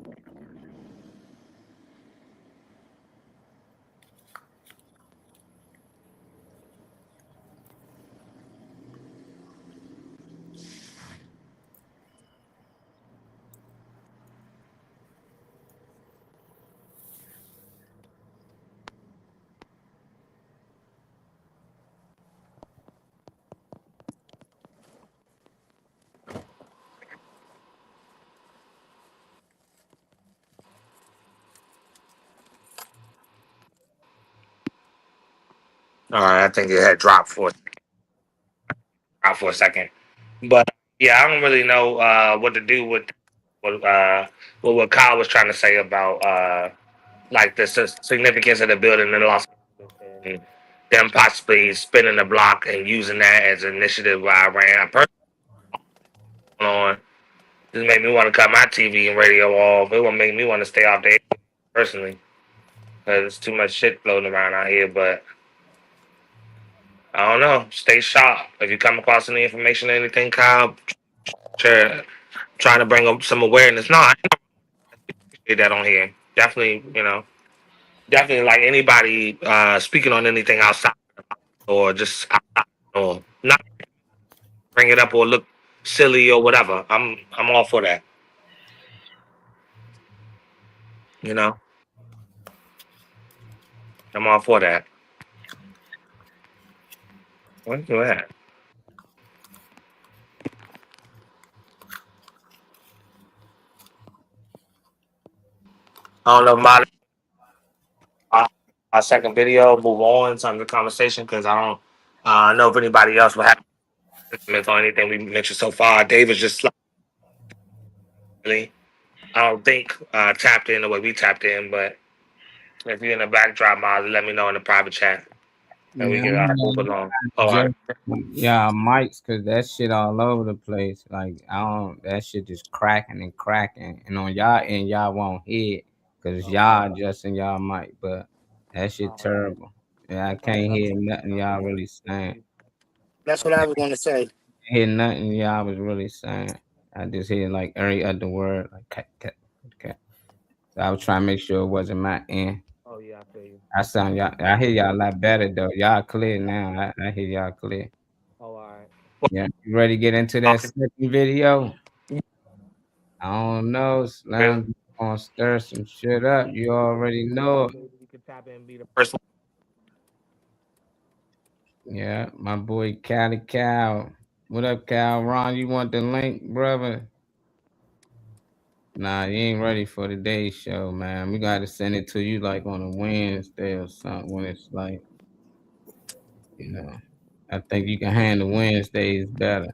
All right, I think it had dropped for a second, but yeah, I don't really know what to do with what Kyle was trying to say about like the significance of the building in Los Angeles and them possibly spinning the block and using that as an initiative by Iran. I personally on this made me want to cut my TV and radio off. It will make me want to stay off the air personally because there's too much shit floating around out here, but. I don't know. Stay sharp. If you come across any information or anything, Kyle, trying to bring up some awareness. No, I appreciate that on here. Definitely, definitely like anybody speaking on anything outside or just outside or not bring it up or look silly or whatever. I'm all for that. I'm all for that. Where's you at? I don't know about our second video. Move on to the conversation because I don't know if anybody else will have comments on anything we mentioned so far. David's just really, I don't think tapped in the way we tapped in, but if you're in the backdrop, Miles, let me know in the private chat and we Yeah, can move along. All right. yeah, mics, cause that shit all over the place. Like I don't, that shit just cracking and cracking, and on y'all end, y'all won't hear it, cause y'all adjusting y'all mic, but that shit terrible. Yeah, I can't hear nothing y'all really saying. That's what I was gonna say. Hear nothing y'all was really saying. I just hear like every other word, like cat. So I was trying to make sure it wasn't my end. Oh yeah, I feel you. I sound y'all. I hear y'all a lot better though. Y'all clear now. I hear y'all clear. Oh, all right. Yeah, you ready to get into that Okay. second video? I don't know. Slim. Gonna stir some shit up. You already know it. You can tap in and be the first one. Yeah, my boy Cali Cal. What up, Cal? Ron, you want the link, brother? Nah, you ain't ready for today's show, man. We gotta send it to you like on a Wednesday or something when it's like, you know. I think you can handle Wednesdays better.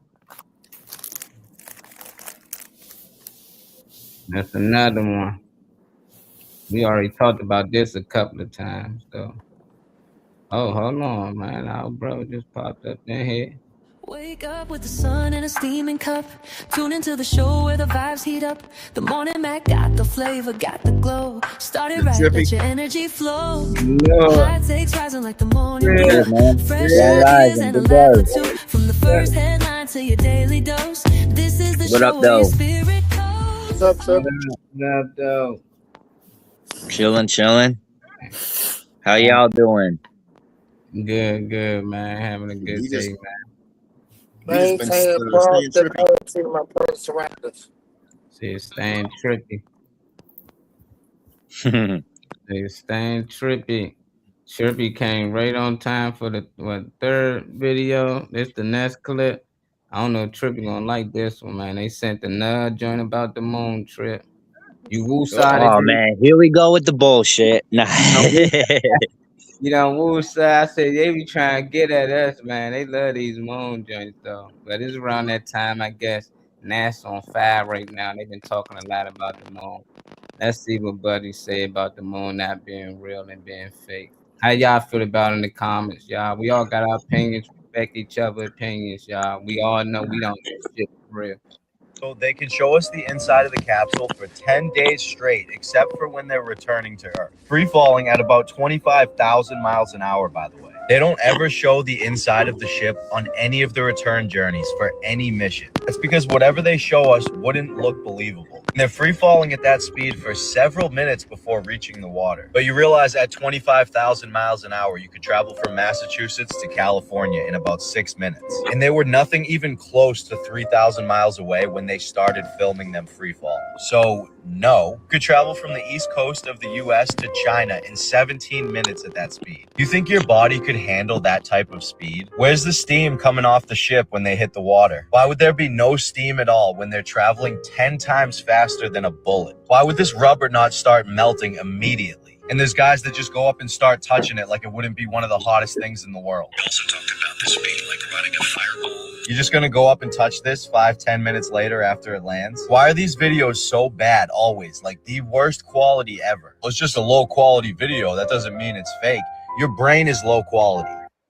That's another one. We already talked about this a couple of times, though. Oh, hold on, man. Our brother just popped up in here. Wake up with the sun in a steaming cup. Tune into the show where the vibes heat up. The morning Mac got the flavor, got the glow. Started right, Trippy. let your energy flow. No, High takes rising like the morning yeah, dew. Good, man. Fresh Grand ideas Rising. and a Good laugh or day. two. From the first headline to your daily dose. This is the What show up, where your though? spirit What's goes. up, Trip? what up, though? Chilling. How y'all doing? Good, man. Having a We good just day, we just been Maintaining staying trippy. positivity in my personal surroundings. man. See, it's staying trippy. It's staying trippy. Trippy came right on time for the third video. This the next clip. I don't know if Trippy gonna like this one, man. They sent another joint about the moon trip. You woo side Oh again. man, here we go with the bullshit. Nah. Woo side. I said they be trying to get at us, man. They love these moon joints though. But it's around that time, I guess. NASA on fire right now. They've been talking a lot about the moon. Let's see what Buddy say about the moon not being real and being fake. How y'all feel about it in the comments, y'all? We all got our opinions, respect each other's opinions, y'all. We all know we don't know shit for real. So they can show us the inside of the capsule for 10 days straight, except for when they're returning to Earth. Free falling at about 25,000 miles an hour, by the way. They don't ever show the inside of the ship on any of the return journeys for any mission. That's because whatever they show us wouldn't look believable. And they're free falling at that speed for several minutes before reaching the water. But you realize at 25,000 miles an hour, you could travel from Massachusetts to California in about 6 minutes. And they were nothing even close to 3,000 miles away when they started filming them free fall. So no, you could travel from the east coast of the US to China in 17 minutes at that speed. You think your body could handle that type of speed? Where's the steam coming off the ship when they hit the water? Why would there be no steam at all when they're traveling 10 times faster than a bullet? Why would this rubber not start melting immediately? And there's guys that just go up and start touching it like it wouldn't be one of the hottest things in the world. We also talked about this being like running a fireball. You're just gonna go up and touch this 5-10 minutes later after it lands? Why are these videos so bad always? Like the worst quality ever. Well, it's just a low quality video. That doesn't mean it's fake. Your brain is low quality.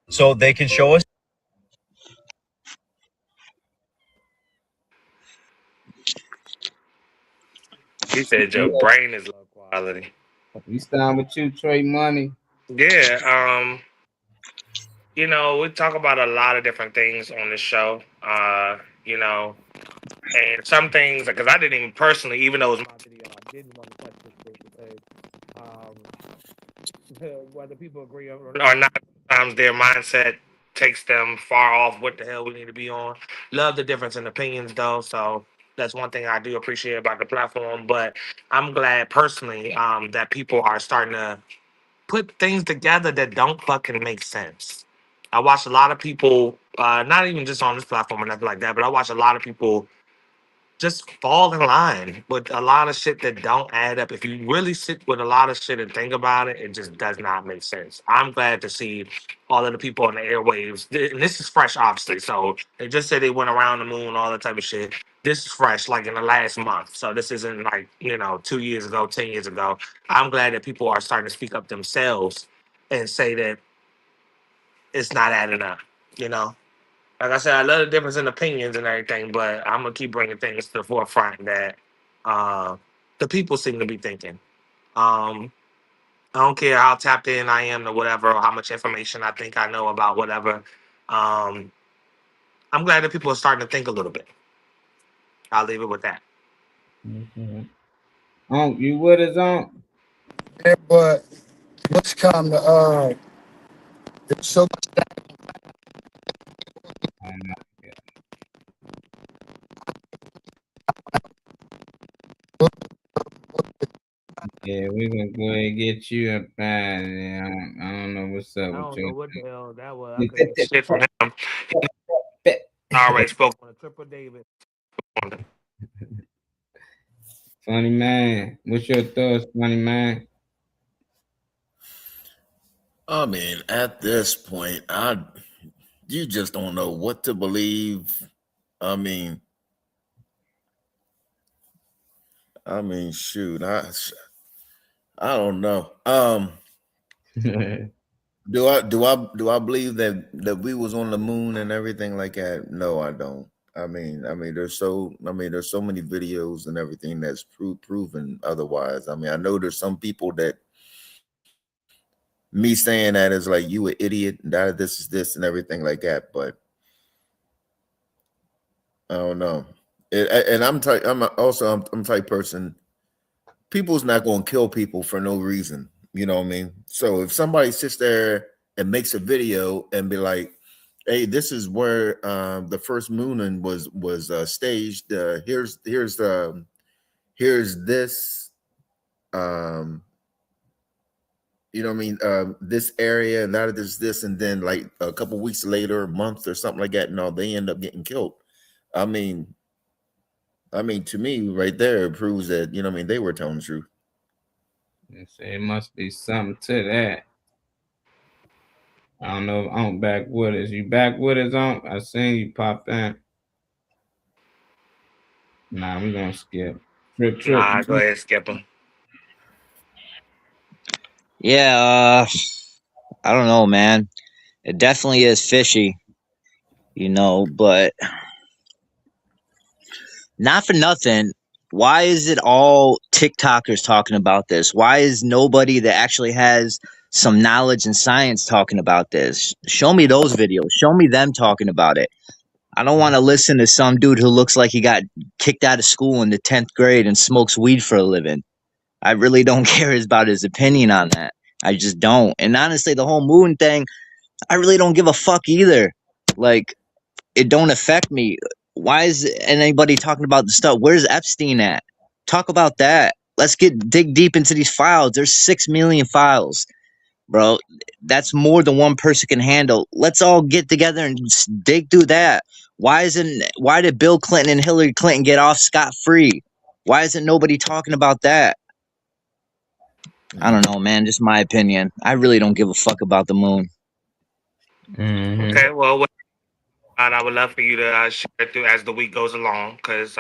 So they can show us. He said your brain is low quality. We stand with you, Trey Money. Yeah, we talk about a lot of different things on this show. And some things because I didn't even personally, even though it was my video, I didn't want to touch this shit because whether people agree or not, sometimes their mindset takes them far off what the hell we need to be on. Love the difference in opinions though, so that's one thing I do appreciate about the platform. But I'm glad personally that people are starting to put things together that don't fucking make sense. I watch a lot of people, not even just on this platform or nothing like that, but I watch a lot of people just fall in line with a lot of shit that don't add up. If you really sit with a lot of shit and think about it, it just does not make sense. I'm glad to see all of the people on the airwaves. And this is fresh, obviously. So they just said they went around the moon, all that type of shit. This is fresh, like in the last month. So this isn't like, 2 years ago, 10 years ago. I'm glad that people are starting to speak up themselves and say that it's not adding up, you know? Like I said, I love the difference in opinions and everything, but I'm gonna keep bringing things to the forefront that the people seem to be thinking. Um, I don't care how tapped in I am to whatever, or how much information I think I know about whatever. Um, I'm glad that people are starting to think a little bit. I'll leave it with that. You with us, Unc? Yeah, but what's come to there's so much Yeah, we're gonna go ahead and get you up out of there. I don't know what's up I with don't know you. what the hell that was. I couldn't hear shit from him. I already spoke on a Triple David. Funny man, what's your thoughts, funny man? I mean, at this point, you just don't know what to believe. I mean, shoot, I don't know. Do I believe that we was on the moon and everything like that? No, I don't. There's so many videos and everything that's proven otherwise. I mean, I know there's some people that me saying that is like you an idiot, that this is this and everything like that, but I don't know. And I'm type person. People's not going to kill people for no reason. You know what I mean? So if somebody sits there and makes a video and be like, "Hey, this is where the first mooning was staged. Here's this, you know what I mean? This area and that is this, and then like a couple weeks later, a month or something like that. No, they end up getting killed. I mean, to me, right there, it proves that they were telling the truth. It must be something to that. I don't know if I'm back with us. You back with us, on? I seen you pop in. Nah, we're gonna skip. Trip. Nah, go ahead, skip him. Yeah, I don't know, man. It definitely is fishy, but not for nothing. Why is it all TikTokers talking about this? Why is nobody that actually has some knowledge and science talking about this? Show me those videos. Show me them talking about it. I don't want to listen to some dude who looks like he got kicked out of school in the 10th grade and smokes weed for a living. I really don't care about his opinion on that. I just don't. And honestly, the whole moon thing, I really don't give a fuck either. Like, it don't affect me. Why is anybody talking about the stuff? Where's Epstein at? Talk about that. Let's dig deep into these files. There's 6 million files, bro. That's more than one person can handle. Let's all get together and dig through that. Why did Bill Clinton and Hillary Clinton get off scot-free? Why isn't nobody talking about that? I don't know, man. Just my opinion. I really don't give a fuck about the moon. Mm-hmm. Okay, well, I would love for you to share through as the week goes along, because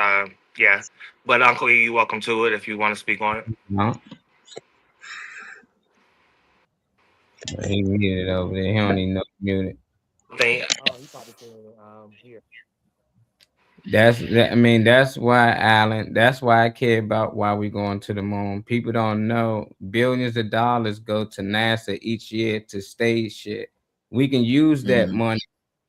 yeah. But Uncle E, you're welcome to it if you want to speak on it. No. He muted over there. He don't even know muted. He probably said here. That's why, Alan. That's why I care about why we going to the moon. People don't know billions of dollars go to NASA each year to stage shit. We can use that money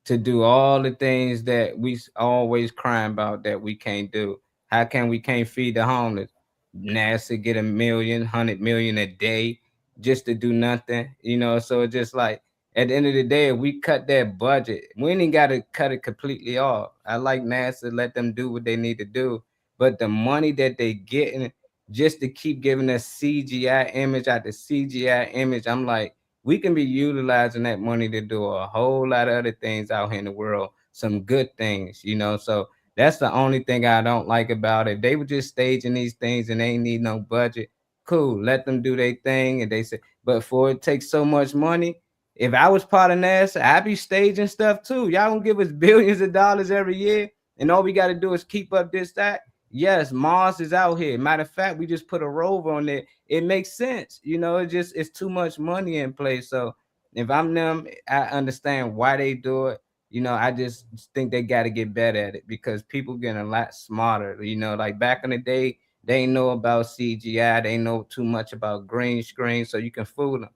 to do all the things that we always crying about that we can't do. How can we can't feed the homeless? NASA get $100 million a day just to do nothing, So it's just like at the end of the day, if we cut that budget, we ain't got to cut it completely off. I like NASA, let them do what they need to do, but the money that they getting just to keep giving us CGI image after CGI image, I'm like, we can be utilizing that money to do a whole lot of other things out here in the world, some good things, So that's the only thing I don't like about it. If they were just staging these things and they ain't need no budget, cool, let them do their thing. And they say, but for it takes so much money. If I was part of NASA, I'd be staging stuff too. Y'all don't give us billions of dollars every year, and all we got to do is keep up this, that. Yes, Mars is out here. Matter of fact, we just put a rover on there. It makes sense. It's too much money in place. So if I'm them, I understand why they do it. I just think they got to get better at it because people getting a lot smarter. Like back in the day, they ain't know about CGI. They know too much about green screen, so you can fool them.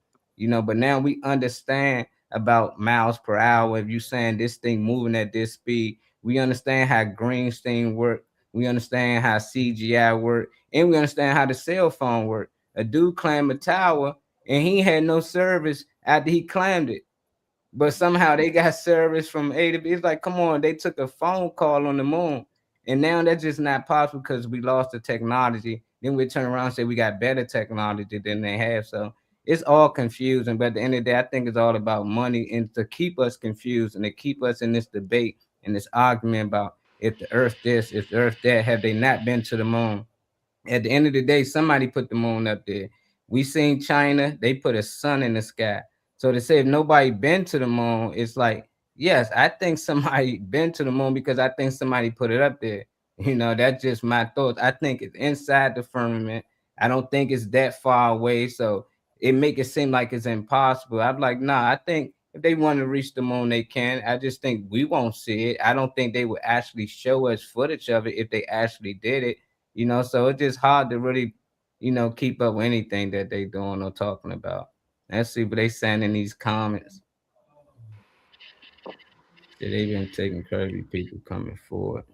But now we understand about miles per hour. If you saying this thing moving at this speed, we understand how green screen work. We understand how CGI work, and we understand how the cell phone work. A dude climbed a tower and he had no service after he climbed it. But somehow they got service from A to B. It's like, come on, they took a phone call on the moon. And now that's just not possible because we lost the technology Then we turn around and say we got better technology than they have. So it's all confusing. But at the end of the day, I think it's all about money and to keep us confused and to keep us in this debate and this argument about if the earth this, if the earth that, have they not been to the moon? At the end of the day, somebody put the moon up there. We seen China, they put a sun in the sky. So to say if nobody been to the moon, it's like, yes, I think somebody been to the moon because I think somebody put it up there. That's just my thoughts. I think it's inside the firmament. I don't think it's that far away. So it make it seem like it's impossible. I'm like, nah, I think if they want to reach the moon, they can. I just think we won't see it. I don't think they would actually show us footage of it if they actually did it. So it's just hard to really, keep up with anything that they doing or talking about. Let's see what they saying in these comments. That they've been taking crazy people coming forward.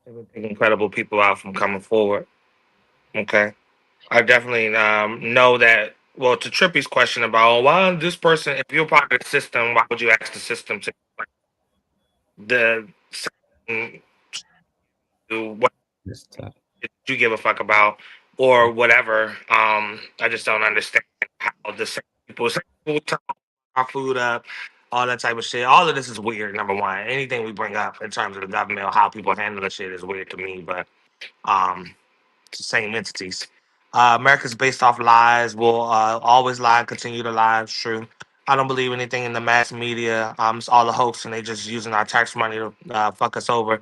They've been taking incredible people out from coming forward. Okay. I definitely know that. Well, to Trippy's question about why this person, if you're part of the system, why would you ask the system to the system do what This time. you give a fuck about or whatever? I just don't understand how the same people talk our food up, all that type of shit. All of this is weird. Number one, anything we bring up in terms of the government or how people handle the shit is weird to me. But it's the same entities. America's based off lies. Will always lie, continue to lie. It's true. I don't believe anything in the mass media. It's all a hoax, and they just using our tax money to fuck us over.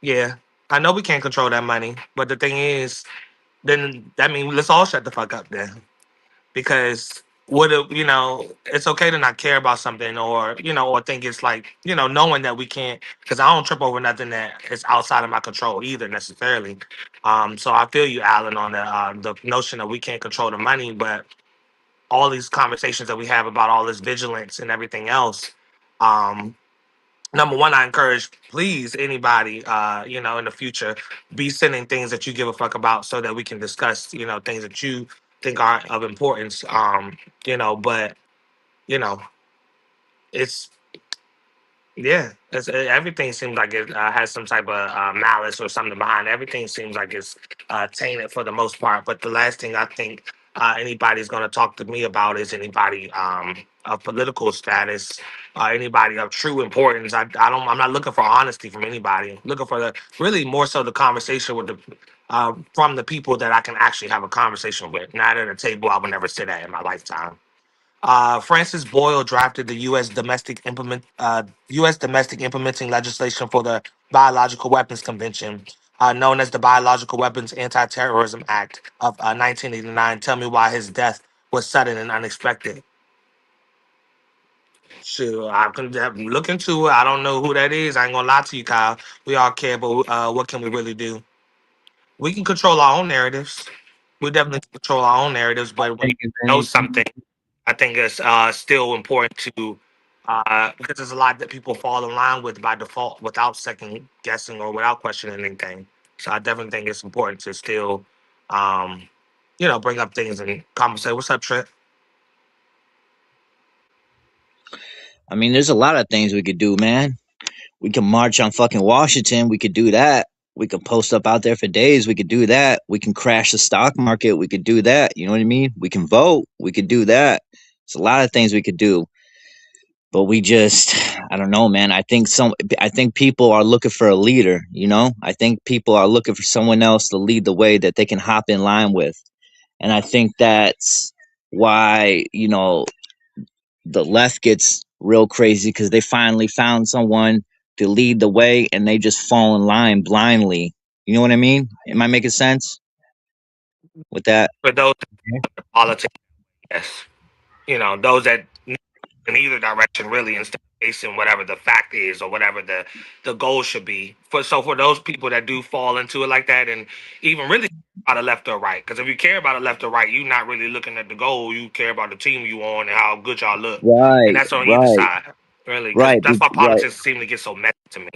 Yeah, I know we can't control that money, but the thing is, then that means let's all shut the fuck up then, because it's okay to not care about something or think it's like knowing that we can't, because I don't trip over nothing that is outside of my control either necessarily. So I feel you, Alan, on the notion that we can't control the money, but all these conversations that we have about all this vigilance and everything else. Number one, I encourage, please, anybody, in the future, be sending things that you give a fuck about so that we can discuss, things that you think are of importance. But, it's, yeah, everything seems like it has some type of malice or something behind it. Everything seems like it's tainted for the most part. But the last thing I think anybody's going to talk to me about is anybody of political status, anybody of true importance. I'm not looking for honesty from anybody. I'm looking for really more so the conversation with from the people that I can actually have a conversation with. Not at a table I would never sit at in my lifetime. Francis Boyle drafted the U.S. domestic implementing legislation for the Biological Weapons Convention, known as the Biological Weapons Anti-Terrorism Act of 1989. Tell me why his death was sudden and unexpected. Sure, I can look into it. I don't know who that is. I ain't gonna lie to you, Kyle. We all care, but what can we really do? We can control our own narratives. We definitely control our own narratives, but when you know something, I think it's still important to because there's a lot that people fall in line with by default without second guessing or without questioning anything. So I definitely think it's important to still, bring up things and conversate. What's up, Trent? I mean, there's a lot of things we could do, man. We can march on fucking Washington. We could do that. We could post up out there for days. We could do that. We can crash the stock market. We could do that. You know what I mean? We can vote. We could do that. There's a lot of things we could do. But I don't know, man. I think people are looking for a leader, I think people are looking for someone else to lead the way that they can hop in line with. And I think that's why, the left gets real crazy, because they finally found someone to lead the way and they just fall in line blindly. You know what I mean? Am I making sense with that? For those politics, yes. Those that in either direction really, instead of facing whatever the fact is or whatever the goal should be. For those people that do fall into it like that, and even really about the left or right, because if you care about the left or right, you're not really looking at the goal. You care about the team you on and how good y'all look, and that's on either side. Really, that's why politics seem to get so messy to me.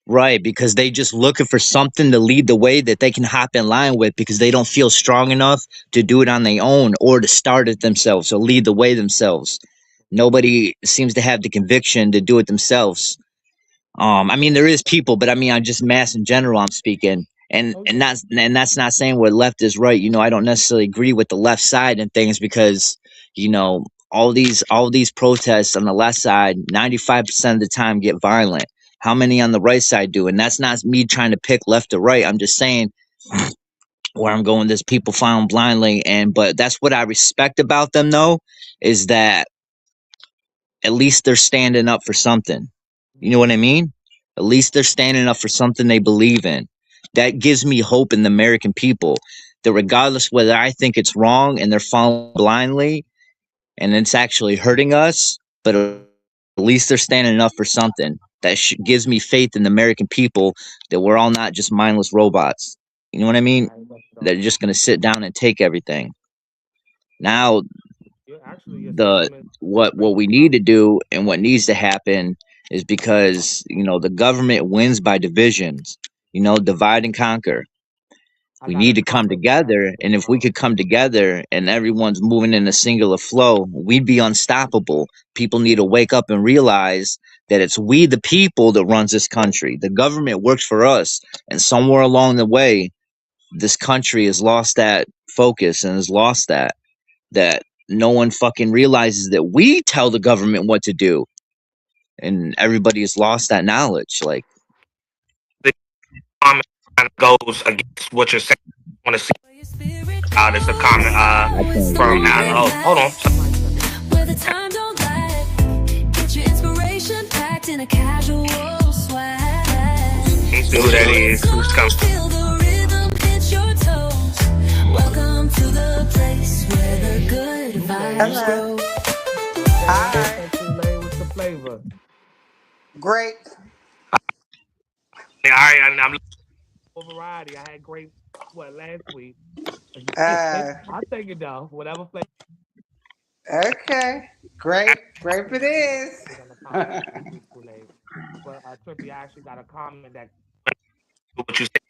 Right, because they just looking for something to lead the way that they can hop in line with, because they don't feel strong enough to do it on their own or to start it themselves or lead the way themselves. Nobody seems to have the conviction to do it themselves. I mean, there is people, but I mean, I'm just mass in general, I'm speaking. And Oh, and yeah. that's not saying where left is right. I don't necessarily agree with the left side and things because all these protests on the left side 95% of the time get violent. How many on the right side do? And that's not me trying to pick left or right. I'm just saying where I'm going, there's people found blindly, but that's what I respect about them though, is that at least they're standing up for something. You know what I mean? At least they're standing up for something they believe in. That gives me hope in the American people that regardless whether I think it's wrong and they're following blindly and it's actually hurting us, but at least they're standing up for something. That gives me faith in the American people that we're all not just mindless robots. You know what I mean? I bet you They're don't. just going to sit down and take everything. Now, Your the sentiment what we need to do and what needs to happen is because the government wins by divisions, divide and conquer. I We got a need to come comment that I together, and if we could come together and everyone's moving in a singular flow, we'd be unstoppable. People need to wake up and realize that it's we the people that runs this country. The government works for us, and somewhere along the way this country has lost that focus and has lost that no one fucking realizes that we tell the government what to do, and everybody has lost that knowledge. Like, the comment kind of goes against what you're saying. I want to see Your spirit it's a comment I glow. It's can't the hear from you, moment bro. oh, hold on. matters, where the time don't lie. Get your inspiration packed in a casual swag. Let me see who that Feel it is. Who's slow, coming? feel the rhythm hit your toes. Welcome to the place where the good Who that vibes is? Hello. grow. Hey, what's up, Hi. Century Lane? What's the flavor? Great. Yeah, all right, I'm looking for variety. I had grape last week. Uh, I'll take it though. Whatever flavor okay. Great. Grape it is. on the comment Kool-Aid. But Trippy, I actually got a comment that what you said.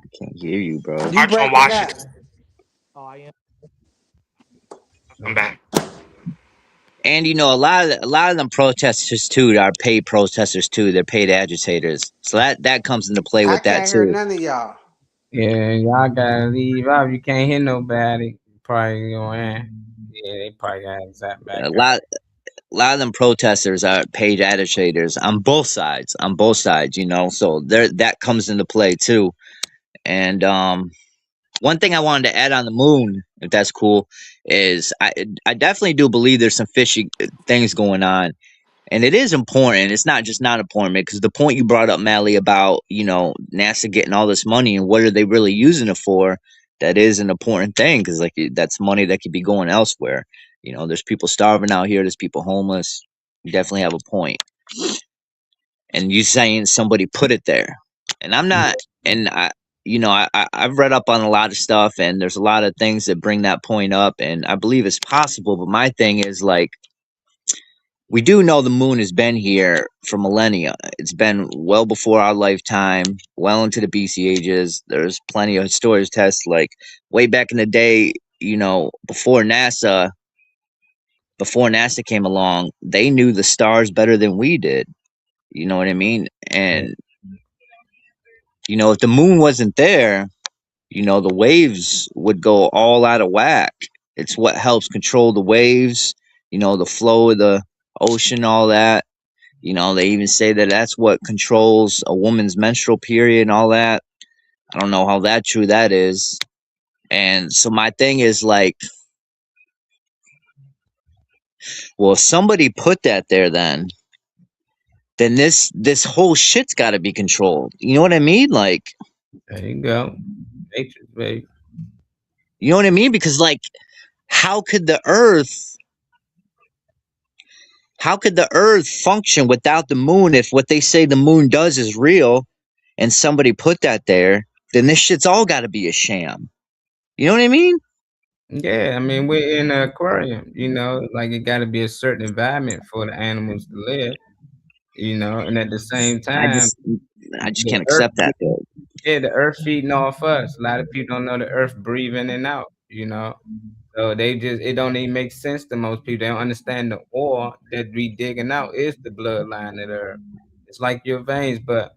I can't hear you, bro. You March on breaking up. Washington. Oh, I am. I'm back. And a lot of them protesters too are paid protesters too. They're paid agitators, so that comes into play I with that can't hear too. none of y'all. Yeah, y'all gotta leave out. You can't hear nobody. Probably going. Yeah, they probably got that back A up. lot, a lot of them protesters are paid agitators on both sides. On both sides, so there that comes into play too. And one thing I wanted to add on the moon, if that's cool, is I definitely do believe there's some fishy things going on. And it is important. It's not just not important because the point you brought up, Mally, about NASA getting all this money and what are they really using it for? That is an important thing because that's money that could be going elsewhere. There's people starving out here. There's people homeless. You definitely have a point. And you saying somebody put it there, and I'm not. And I've read up on a lot of stuff, and there's a lot of things that bring that point up, and I believe it's possible. But my thing is like, we do know the moon has been here for millennia. It's been well before our lifetime, well into the BC ages. There's plenty of historical tests, like way back in the day, before NASA came along, they knew the stars better than we did. You know what I mean? And if the moon wasn't there, the waves would go all out of whack. It's what helps control the waves, the flow of the ocean, all that. They even say that that's what controls a woman's menstrual period and all that. I don't know how that true that is. And so my thing is like, well, if somebody put that there, then this whole shit's got to be controlled. You know what I mean? Like, There you go. Matrix, baby. you know what I mean? Because like, how could the Earth function without the moon if what they say the moon does is real, and somebody put that there? Then this shit's all got to be a sham. You know what I mean? Yeah, I mean we're in an aquarium. Like it got to be a certain environment for the animals to live. And at the same I time, just I just the can't earth, accept that though. yeah, the earth feeding off us. A lot of people don't know the earth breathing in and out. So it don't even make sense to most people. They don't understand the ore that we digging out is the bloodline of the earth. It's like your veins, but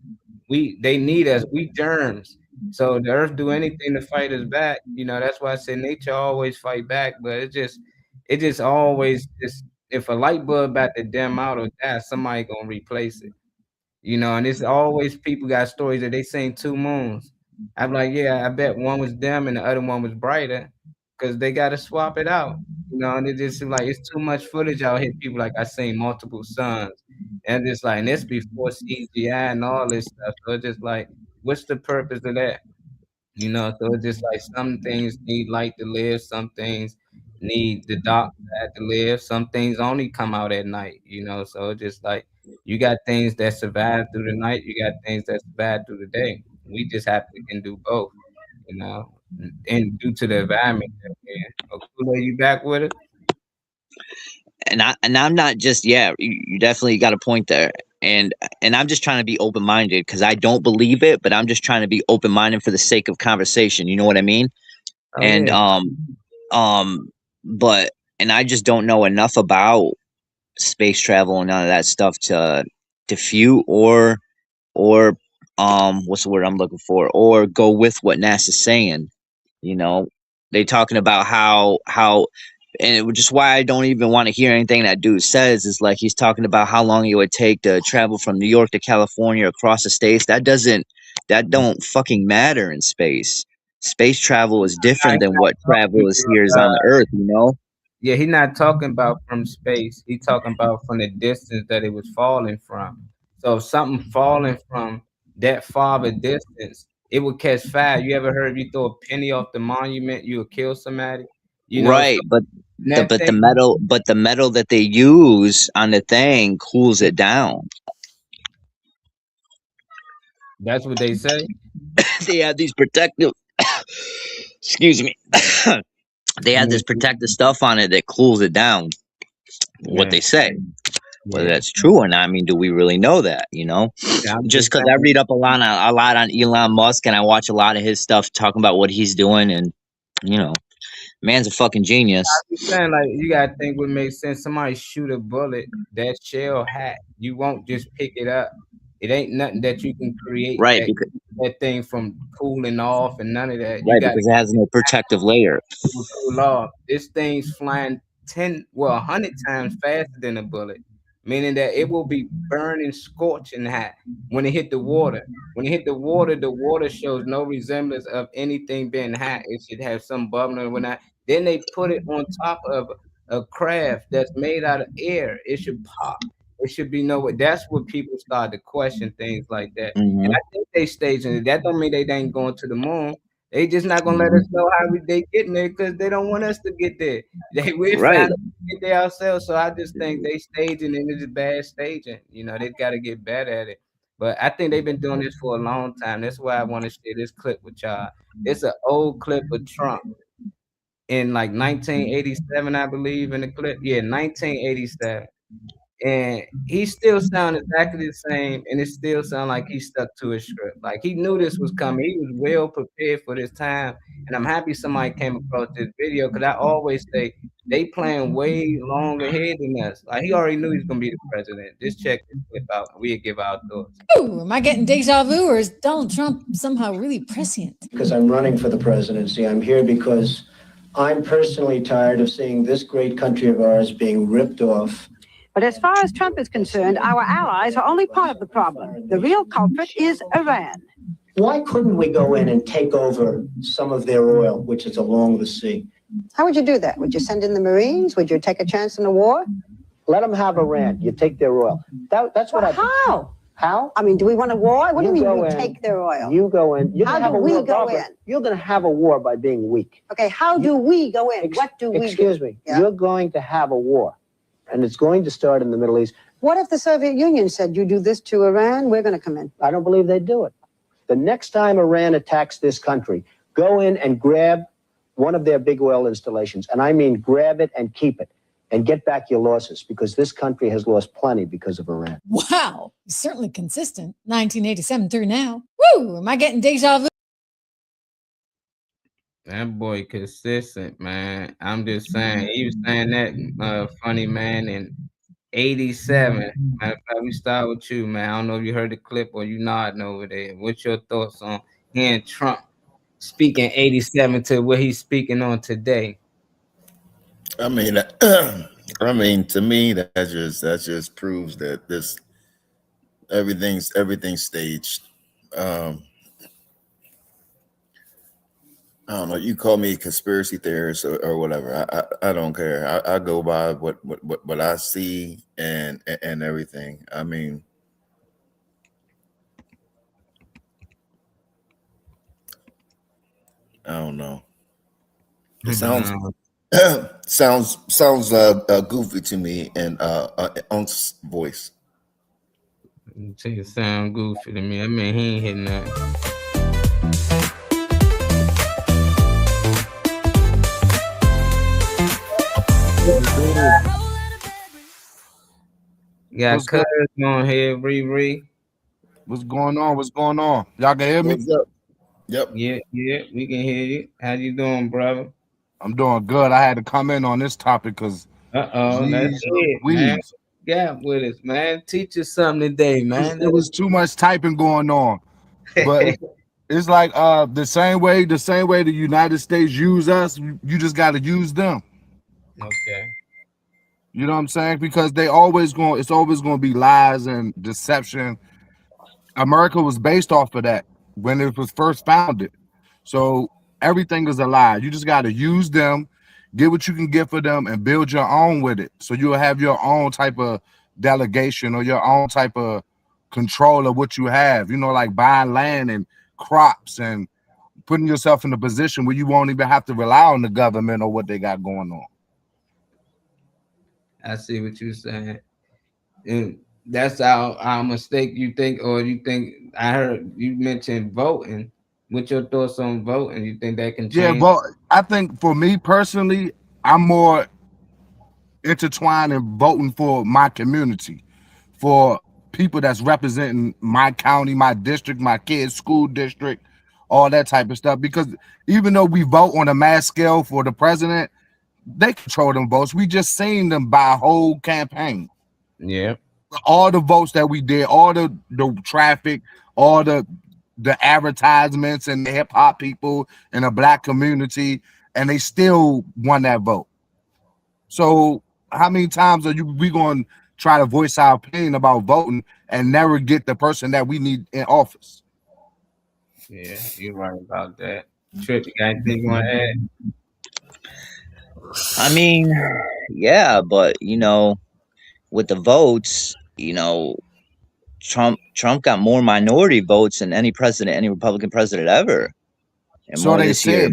they need us. We germs. So the Earth do anything to fight us back. You know, that's why I say nature always fight back, but it just always just if a light bulb about to dim out or die, somebody gonna replace it. You know, and it's always people got stories that they seen two moons. I'm like, yeah, I bet one was dim and the other one was brighter because they got to swap it out. You know, and it just seems like it's too much footage out here. People like I seen multiple suns, and it's like, and this before CGI and all this stuff. So it's just like, what's the purpose of that? You know, so it's just like some things need light to live, some things need the dark side to live, some things only come out at night, you know. So it's just like you got things that survive through the night, you got things that survive through the day. We just happily can do both, you know, and due to the environment that we're in. Okula, you back with it? And I'm not just you definitely got a point there. And I'm just trying to be open minded because I don't believe it, but I'm just trying to be open minded for the sake of conversation. You know what I mean? Oh And yeah. but and I just don't know enough about space travel and none of that stuff to defute or what's the word I'm looking for, or go with what NASA's saying. You know, they talking about how and it was just why I don't even want to hear anything that dude says is like he's talking about how long it would take to travel from New York to California across the states. That don't fucking matter in space. Space travel is Nah, different he than not what travel talking is here is on the earth, you know? yeah, he's not talking about from space. He talking about from the distance that it was falling from. So if something falling from that far of a distance, it would catch fire. You ever heard if you throw a penny off the monument, you would kill somebody? You know, so Right, but that thing, the metal that they use on the thing cools it down. that's what they say. They have these protective excuse me. They I have mean, this protective stuff on it that cools it down. What yeah, they say. Whether yeah. that's true or not, I mean, do we really know that? You know, Yeah, I'm just just because I saying. read up a lot on Elon Musk and I watch a lot of his stuff talking about what he's doing, and you know, man's a fucking genius. I'm saying like you gotta think what makes sense. Somebody shoot a bullet, that shell hat. You won't just pick it up. It ain't nothing that you can create Right, that because that thing from cooling off and none of that. You right got because it has no protective layer. it will cool off. This thing's flying 10, well, 100 times faster than a bullet, meaning that it will be burning, scorching hot when it hit the water. When it hit the water shows no resemblance of anything being hot. It should have some bubbling or whatnot. Then they put it on top of a craft that's made out of air. It should pop. It should be no. That's what people start to question things like that. And Hmm. I think they staging it. That don't mean they ain't going to the moon. They just not gonna let Hmm. us know how they getting there because they don't want us to get there. They will Right. find get there ourselves. So I just think they staging and it's bad staging. You know, they got to get better at it. But I think they've been doing this for a long time. That's why I want to share this clip with y'all. It's an old clip of Trump in like 1987, I believe, in the clip. Yeah, 1987. And he still sound exactly the same, and it still sound like he stuck to his script. Like he knew this was coming. He was well prepared for this time, and I'm happy somebody came across this video because I always say they playing way long ahead than us. Like he already knew he was gonna be the president. Just check this clip out, and we'll give our thoughts. Ooh, am I getting deja vu or is Donald Trump somehow really prescient? Because I'm running for the presidency. I'm here because I'm personally tired of seeing this great country of ours being ripped off. But as far as Trump is concerned, our allies are only part of the problem. The real culprit is Iran. Why couldn't we go in and take over some of their oil, which is along the sea? How would you do that? Would you send in the Marines? Would you take a chance in a war? Let them have Iran. You take their oil. That's what How? How? I mean, do we want a war? What do you mean go we in, take their oil? You go in. You're How gonna have do a we war, go Barbara. in? You're going to have a war by being weak. Okay, how do we go in? What do we do? Excuse me. Yeah. You're going to have a war, and it's going to start in the Middle East. What if the Soviet Union said, you do this to Iran, we're going to come in? I don't believe they'd do it. The next time Iran attacks this country, go in and grab one of their big oil installations. And I mean grab it and keep it and get back your losses, because this country has lost plenty because of Iran. Wow, certainly consistent. 1987 through now. Woo, am I getting deja vu? That boy consistent, man. I'm just saying. He was saying that funny man in 87. Matter of fact, we start with you, man. I don't know if you heard the clip or you nodding over there. What's your thoughts on hearing Trump speaking 87 to what he's speaking on today? I mean, I mean, to me, that just proves that everything's staged. I don't know. You call me a conspiracy theorist or whatever. I don't care. I go by what I see and everything. I mean, I don't know. It sounds sounds goofy to me and Unc's voice. It sound goofy to me. I mean, he ain't hitting that. Got Cuz on here, Riri. What's going on? What's going on? Y'all can hear me? What's up? Yep. Yeah, we can hear you. How you doing, brother? I'm doing good. I had to come in on this topic because that's it, man. Yeah, with us, man. Teach us something today, man. There was too much typing going on. But it's like the same way the United States use us, you just gotta use them. Okay. You know what I'm saying? Because it's always gonna be lies and deception. America was based off of that when it was first founded. So everything is a lie. You just got to use them, get what you can get for them, and build your own with it. So you'll have your own type of delegation or your own type of control of what you have, you know, like buying land and crops and putting yourself in a position where you won't even have to rely on the government or what they got going on. I see what you're saying. And that's our mistake, you think, or you think I heard you mentioned voting. What's your thoughts on voting? You think that can change? Yeah, but I think for me personally, I'm more intertwined in voting for my community, for people that's representing my county, my district, my kids' school district, all that type of stuff. Because even though we vote on a mass scale for the president, they control them votes. We just seen them buy a whole campaign. Yeah. All the votes that we did, all the traffic, all the advertisements and the hip hop people in the black community, and they still won that vote. So how many times are we going to try to voice our opinion about voting and never get the person that we need in office? Yeah, you're right about that. Trip, you got anything you want to add? I mean, yeah, but you know, with the votes, you know, Trump got more minority votes than any Republican president ever. And so they said.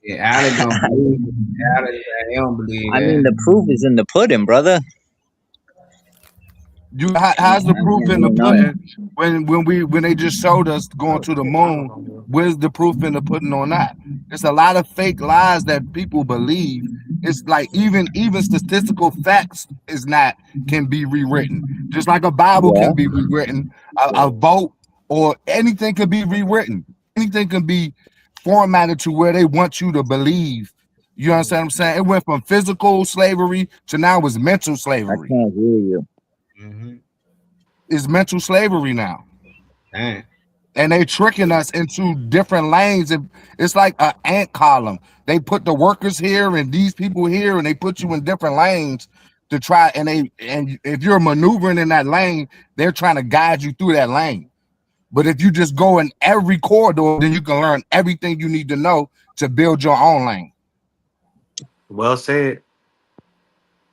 Yeah, Alex don't believe it. Alex, I don't believe I mean, the proof is in the pudding, brother. How's the proof in the pudding when they just showed us going to the moon? Where's the proof in the pudding on that? There's a lot of fake lies that people believe. It's like even statistical facts can be rewritten, just like a Bible can be rewritten. A vote or anything can be rewritten. Anything can be formatted to where they want you to believe. You understand what I'm saying? It went from physical slavery to now it's mental slavery. I can't hear you. Mm-hmm. It's mental slavery now. Dang. And they tricking us into different lanes. It's like an ant column. They put the workers here and these people here, and they put you in different lanes to try. And if you're maneuvering in that lane, they're trying to guide you through that lane. But if you just go in every corridor, then you can learn everything you need to know to build your own lane. Well said.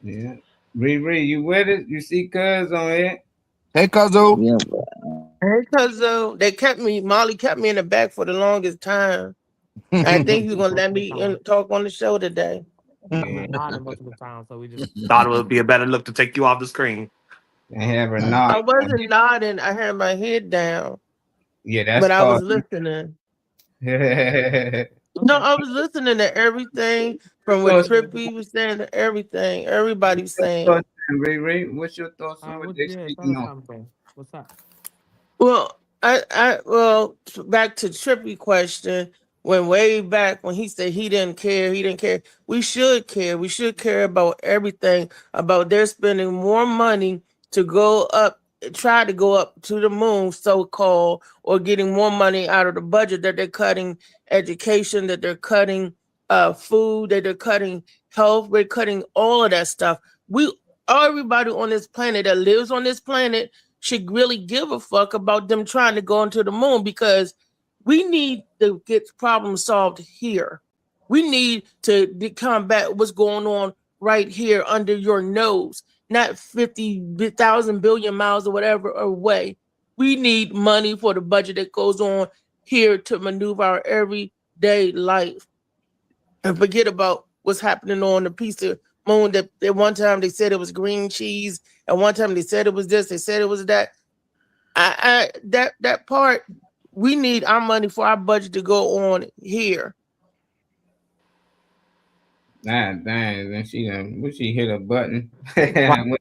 Yeah. Riri, you with it? You see Cuz on it? Hey, Cuzzo. Yeah. Hey, Cuzzo. Molly kept me in the back for the longest time. I think he's gonna let me talk on the show today. Most of the time, so we just thought it would be a better look to take you off the screen. I wasn't nodding. I had my head down. Yeah, that's. But I was listening. No, I was listening to everything from what Trippy was saying to everything. Everybody's saying. Ray, what's your thoughts on what they're speaking on? What's up? Well, back to Trippy question. When way back when he said he didn't care. We should care. We should care about everything. About they're spending more money to go up try to go up to the moon, so-called, or getting more money out of the budget, that they're cutting education, that they're cutting food, that they're cutting health, we're cutting all of that stuff. Everybody on this planet that lives on this planet should really give a fuck about them trying to go into the moon, because we need to get problems solved here. We need to combat what's going on right here under your nose, not 50,000 billion miles or whatever away. We need money for the budget that goes on here to maneuver our everyday life, and forget about what's happening on the piece of moon that at one time they said it was green cheese, and one time they said it was this, they said it was that. That part, we need our money for our budget to go on here. Dang, then she hit a button. Probably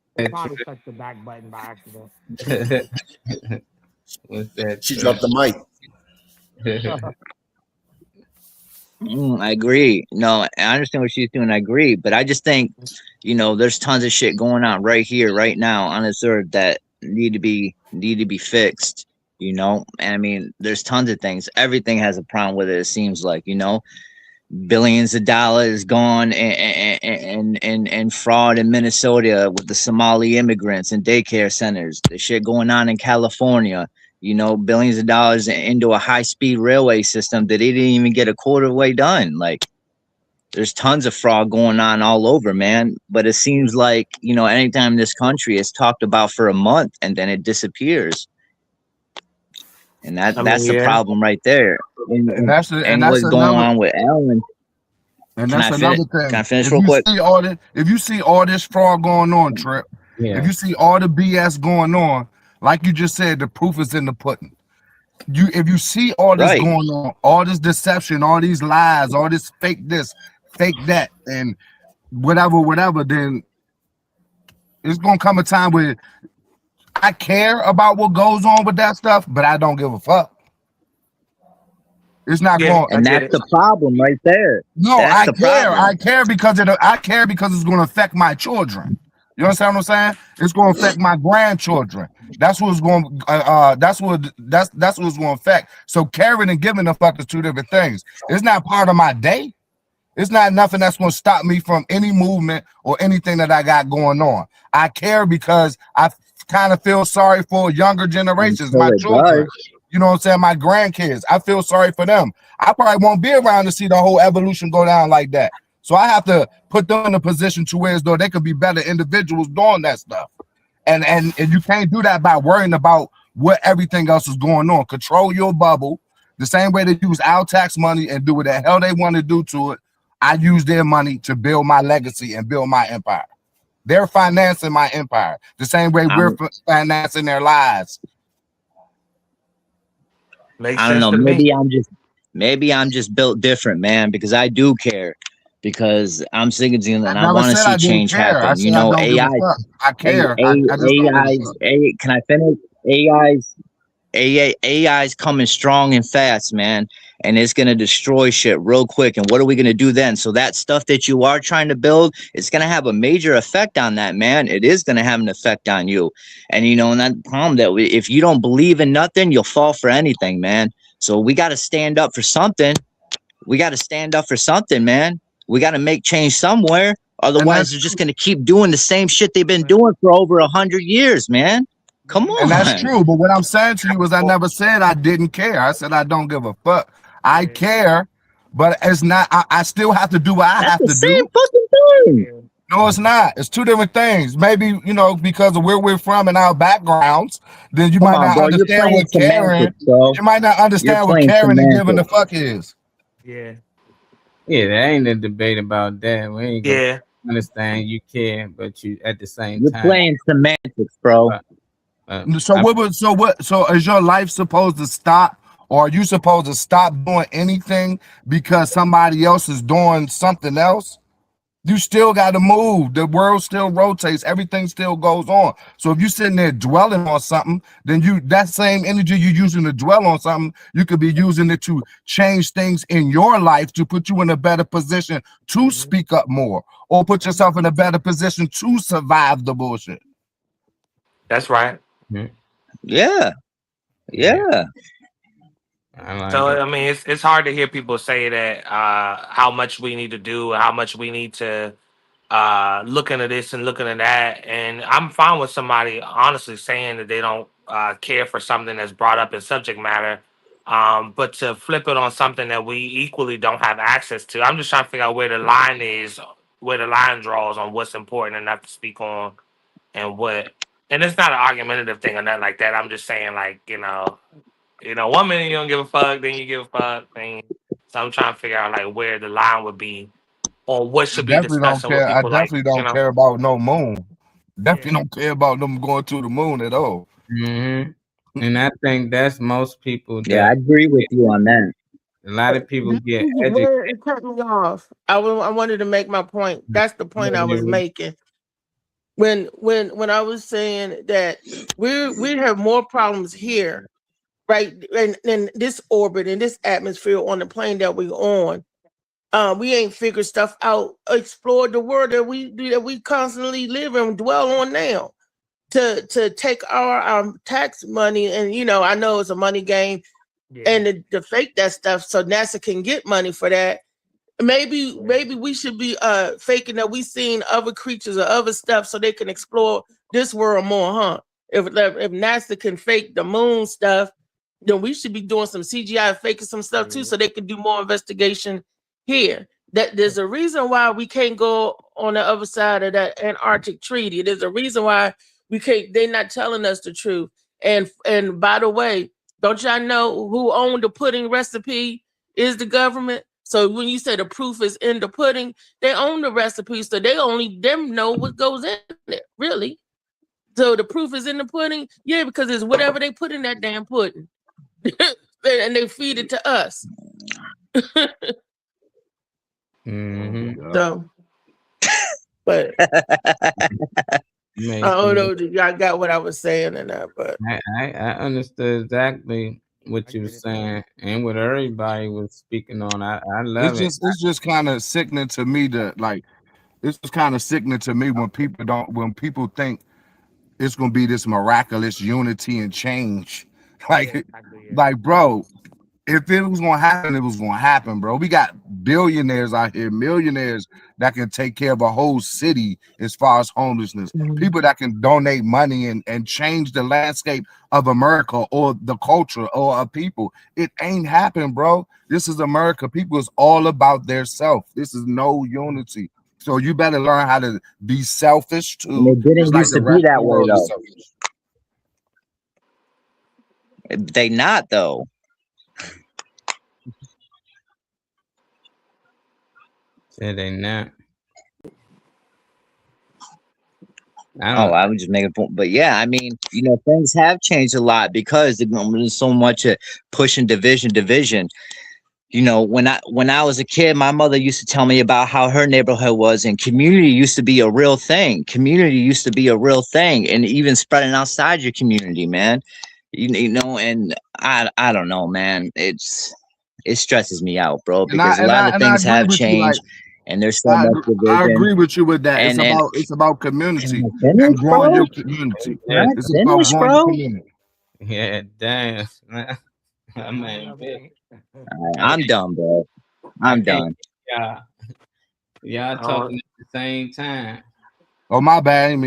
touched the back button by accident. What's that? She dropped the mic. I agree. No, I understand what she's doing. I agree, but I just think, there's tons of shit going on right here, right now on this earth that need to be fixed. And I mean, there's tons of things. Everything has a problem with it. It seems like, billions of dollars gone and fraud in Minnesota with the Somali immigrants and daycare centers. The shit going on in California. Billions of dollars into a high-speed railway system that they didn't even get a quarter way done. Like, there's tons of fraud going on all over, man. But it seems like, anytime this country is talked about for a month and then it disappears. And that's the problem right there. And what's going on with Ellen. And that's another thing. Can I finish real quick? If you see all this fraud going on, Trip, if you see all the BS going on, like you just said, the proof is in the pudding. If you see all this going on, all this deception, all these lies, all this, fake that, and whatever, then it's gonna come a time where I care about what goes on with that stuff, but I don't give a fuck. It's not going, and that's the problem right there. No, I care. I care because it's going to affect my children. You understand what I'm saying? It's going to affect my grandchildren. That's what's going. That's what's going to affect. So caring and giving a fuck is two different things. It's not part of my day. It's not nothing that's going to stop me from any movement or anything that I got going on. I care because I kind of feel sorry for younger generations, my children. You know what I'm saying? My grandkids. I feel sorry for them. I probably won't be around to see the whole evolution go down like that. So I have to put them in a position to where as though they could be better individuals doing that stuff. And you can't do that by worrying about what everything else is going on. Control your bubble. The same way they use our tax money and do what the hell they want to do to it, I use their money to build my legacy and build my empire. They're financing my empire the same way we're financing their lives. I don't know. Maybe I'm just built different, man, because I do care. Because I'm sick of dealing and I want to see change happen. AI. I care. Can I finish? AI's coming strong and fast, man. And it's going to destroy shit real quick. And what are we going to do then? So that stuff that you are trying to build, it's going to have a major effect on that, man. It is going to have an effect on you. And, and that problem that if you don't believe in nothing, you'll fall for anything, man. So we got to stand up for something. We got to stand up for something, man. We got to make change somewhere. Otherwise, they're just going to keep doing the same shit they've been doing for over 100 years, man. Come on. And that's true. But what I'm saying to you is I never said I didn't care. I said I don't give a fuck. I care, but it's not. I still have to do what I have to do. Same fucking thing. No, it's not. It's two different things. Maybe because of where we're from and our backgrounds, then you might not understand what caring. You might not understand what caring and giving the fuck is. Yeah. Yeah, there ain't a debate about that. We ain't gonna understand you care, but you at the same time. You're playing semantics, bro. So is your life supposed to stop? Or are you supposed to stop doing anything because somebody else is doing something else? You still got to move. The world still rotates. Everything still goes on. So if you're sitting there dwelling on something, then that same energy you're using to dwell on something, you could be using it to change things in your life to put you in a better position to speak up more or put yourself in a better position to survive the bullshit. That's right. Mhm. Yeah, Yeah, yeah. I like So it. I mean, it's hard to hear people say that how much we need to do, how much we need to look into this and looking at that. And I'm fine with somebody honestly saying that they don't care for something that's brought up in subject matter. But to flip it on something that we equally don't have access to, I'm just trying to figure out where the line is, where the line draws on what's important enough to speak on and what. And it's not an argumentative thing or nothing like that. I'm just saying, like, one minute you don't give a fuck, then you give a fuck. So I'm trying to figure out like where the line would be on what I should be definitely discussed don't and what care. I people like, definitely don't care about no moon. Definitely don't care about them going to the moon at all. Mm-hmm. And I think that's most people Yeah, I that agree with you on that. a lot of people get Where educated. it cut me off. I wanted to make my point. That's the point I was making. When I was saying that we have more problems here, right, in this orbit, in this atmosphere on the plane that we're on. We ain't figured stuff out, explored the world that we constantly live and dwell on now. To take our tax money, and I know it's a money game, and to fake that stuff so NASA can get money for that. Maybe we should be faking that we seen other creatures or other stuff so they can explore this world more, huh? If NASA can fake the moon stuff, then we should be doing some CGI faking some stuff too, so they can do more investigation here. That there's a reason why we can't go on the other side of that Antarctic treaty. There's a reason why we can't. They're not telling us the truth. And by the way, don't y'all know who owned the pudding recipe is the government? So when you say the proof is in the pudding, they own the recipe, so they only them know what goes in it, really. So the proof is in the pudding, yeah, because it's whatever they put in that damn pudding, and they feed it to us. Mm-hmm. So, but I don't know if y'all got what I was saying or not, but I understood exactly what you were saying and what everybody was speaking on. I love It's just kind of sickening to me that like it's just kind of sickening to me when people think it's gonna be this miraculous unity and change. Like bro, if it was gonna happen, it was gonna happen, bro. We got billionaires out here, millionaires that can take care of a whole city as far as homelessness. People that can donate money and change the landscape of America or the culture or a people. It ain't happened, bro. This is America. People is all about their self. This is no unity. So you better learn how to be selfish too. And it didn't used to be that way though. Selfish. They not though. Said they not. I was just making a point. But yeah, I mean, things have changed a lot because there's so much pushing division. When I was a kid, my mother used to tell me about how her neighborhood was, and community used to be a real thing. Community used to be a real thing, and even spreading outside your community, man. And I don't know, man. It stresses me out, bro, because a lot of things have changed, and there's so much division. I agree with you with that. It's about community and growing your community. It's about growing your community. Yeah, damn. Man, I'm done, bro. I'm done. Y'all talking at the same time. Oh, my bad. I ain't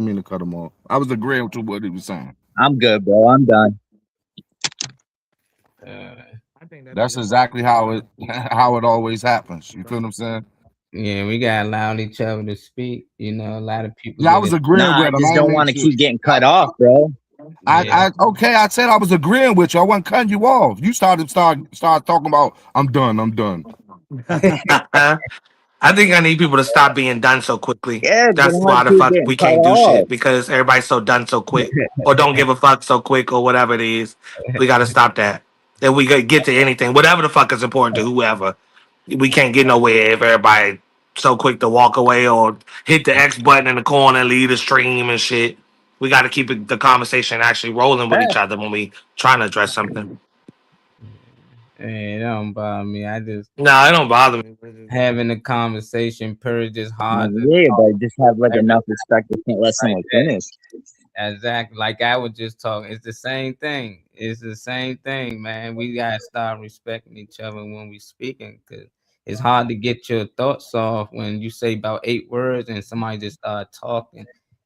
mean to cut him off. I was agreeing to what he was saying. I'm good, bro. I'm done. That's exactly how it always happens. You feel what I'm saying? Yeah, we gotta allow each other to speak. A lot of people. Yeah, I was agreeing with him. I just don't want to keep getting cut off, bro. I said I was agreeing with you. I wasn't cutting you off. You started talking about I'm done. I think I need people to stop being done so quickly. Yeah, that's why the fuck we can't do shit, because everybody's so done so quick or don't give a fuck so quick or whatever it is. We got to stop that. Then we get to anything, whatever the fuck is important to whoever. We can't get nowhere if everybody so quick to walk away or hit the X button in the corner and leave the stream and shit. We got to keep the conversation actually rolling with each other when we trying to address something. Hey, it don't bother me. I just it don't bother me. Having a conversation, period, is hard. Yeah, but just have enough respect to can't let someone finish. Exactly. Like I was just talking. It's the same thing. It's the same thing, man. We gotta start respecting each other when we speaking, because it's hard to get your thoughts off when you say about 8 words and somebody just start talking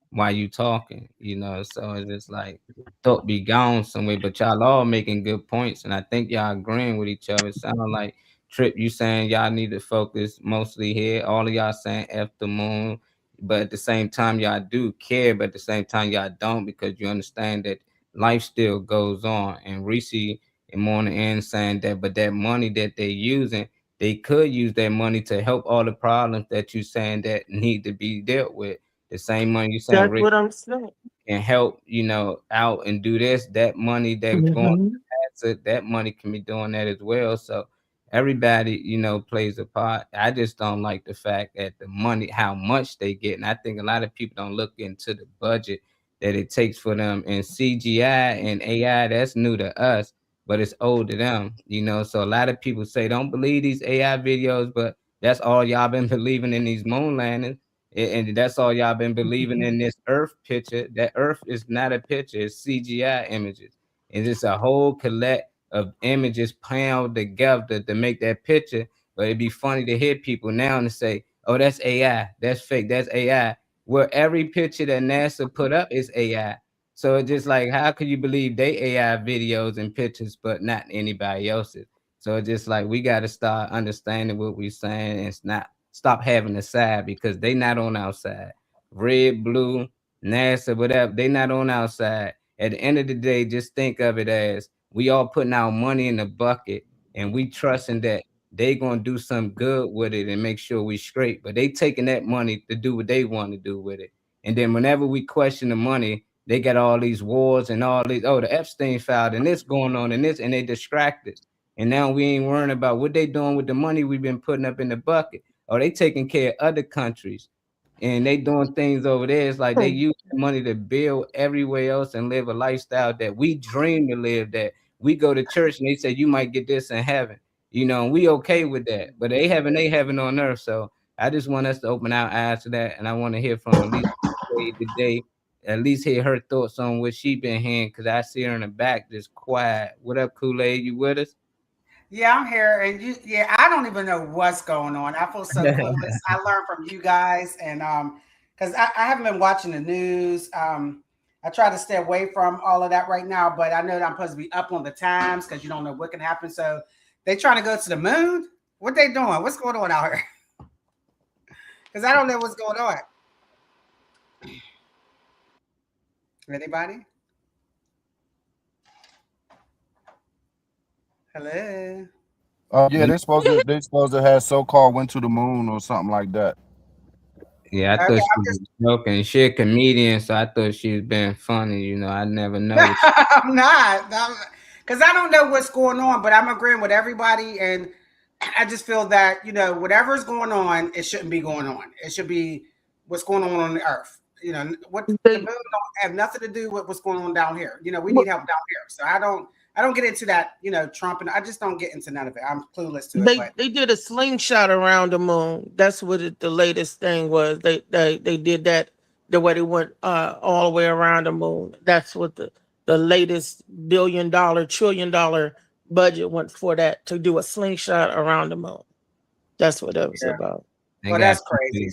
while you talking, you know. So it's just like thought be gone somewhere. But y'all all making good points, and I think y'all agreeing with each other. It sounded like Trip, you saying y'all need to focus mostly here. All of y'all saying F the moon, but at the same time y'all do care, but at the same time y'all don't, because you understand that life still goes on. And Reese and more on the end saying that, but that money that they're using, they could use that money to help all the problems that you saying that need to be dealt with. The same money you saying That's Rick what I'm saying. can help, you know, out and do this, that money that's going Mhm. to that money can be doing that as well. So everybody, you know, plays a part. I just don't like the fact that the money, how much they get. And I think a lot of people don't look into the budget that it takes for them. And CGI and AI, that's new to us, but it's old to them, you know. So a lot of people say, don't believe these AI videos, but that's all y'all been believing in these moon landings. And that's all y'all been believing in this Earth picture. That Earth is not a picture, it's CGI images. And it's a whole collect of images piled together to make that picture. But it'd be funny to hear people now and say, oh, that's AI, that's fake, that's AI. Where every picture that NASA put up is AI. So it's just like, how could you believe they AI videos and pictures, but not anybody else's? So it's just like we got to start understanding what we're saying and it's not stop having a side, because they not on our side. Red, blue, NASA, whatever, they not on our side. At the end of the day, just think of it as we all putting our money in the bucket and we trusting that they gonna do some good with it and make sure we straight. But they taking that money to do what they want to do with it. And then whenever we question the money, they got all these wars and all these, oh, the Epstein file and this going on and this, and they distracted. And now we ain't worrying about what they doing with the money we've been putting up in the bucket. Or they taking care of other countries and they doing things over there. It's like they use the money to build everywhere else and live a lifestyle that we dream to live, that we go to church and they say you might get this in heaven, you know, and we okay with that. But they heaven on earth. So I just want us to open our eyes to that. And I want to hear from at least today, at least hear her thoughts on what she been hearing, because I see her in the back just quiet. What up, Kool-Aid? You with us? Yeah, I'm here, and yeah, I don't even know what's going on. I feel so clueless. I learned from you guys, and because I haven't been watching the news. I try to stay away from all of that right now, but I know that I'm supposed to be up on the times because you don't know what can happen. So they trying to go to the moon. What they doing? What's going on out here? Because I don't know what's going on. Anybody? Hello. Yeah, they're supposed to have so-called went to the moon or something like that. Yeah, I thought she was joking. She a comedian, so I thought she was being funny. You know, I never know. I'm not, because I don't know what's going on, but I'm agreeing with everybody, and I just feel that, you know, whatever's going on, it shouldn't be going on. It should be what's going on the earth. You know, what the moon don't have nothing to do with what's going on down here. You know, we need help down here. So I don't get into that, you know, Trump, and I just don't get into none of it. I'm clueless to it. They did a slingshot around the moon. That's what the latest thing was. They did that the way they went all the way around the moon. That's what the latest $1 billion, $1 trillion budget went for, that, to do a slingshot around the moon. That's what that was about. Well, that's crazy.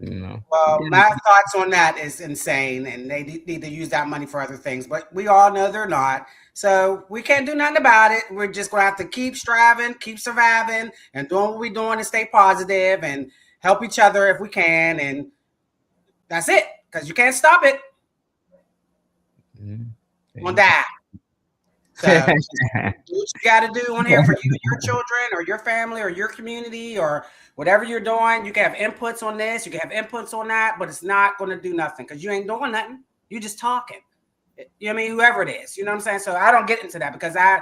You know. Well, my thoughts on that is insane, and they need to use that money for other things. But we all know they're not, so we can't do nothing about it. We're just gonna have to keep striving, keep surviving, and doing what we're doing, and stay positive and help each other if we can. And that's it, because you can't stop it. On that. So do what you got to do on here for you, your children, or your family, or your community, or whatever you're doing. You can have inputs on this, you can have inputs on that, but it's not going to do nothing because you ain't doing nothing. You're just talking. You know what I mean? Whoever it is, you know what I'm saying? So I don't get into that because I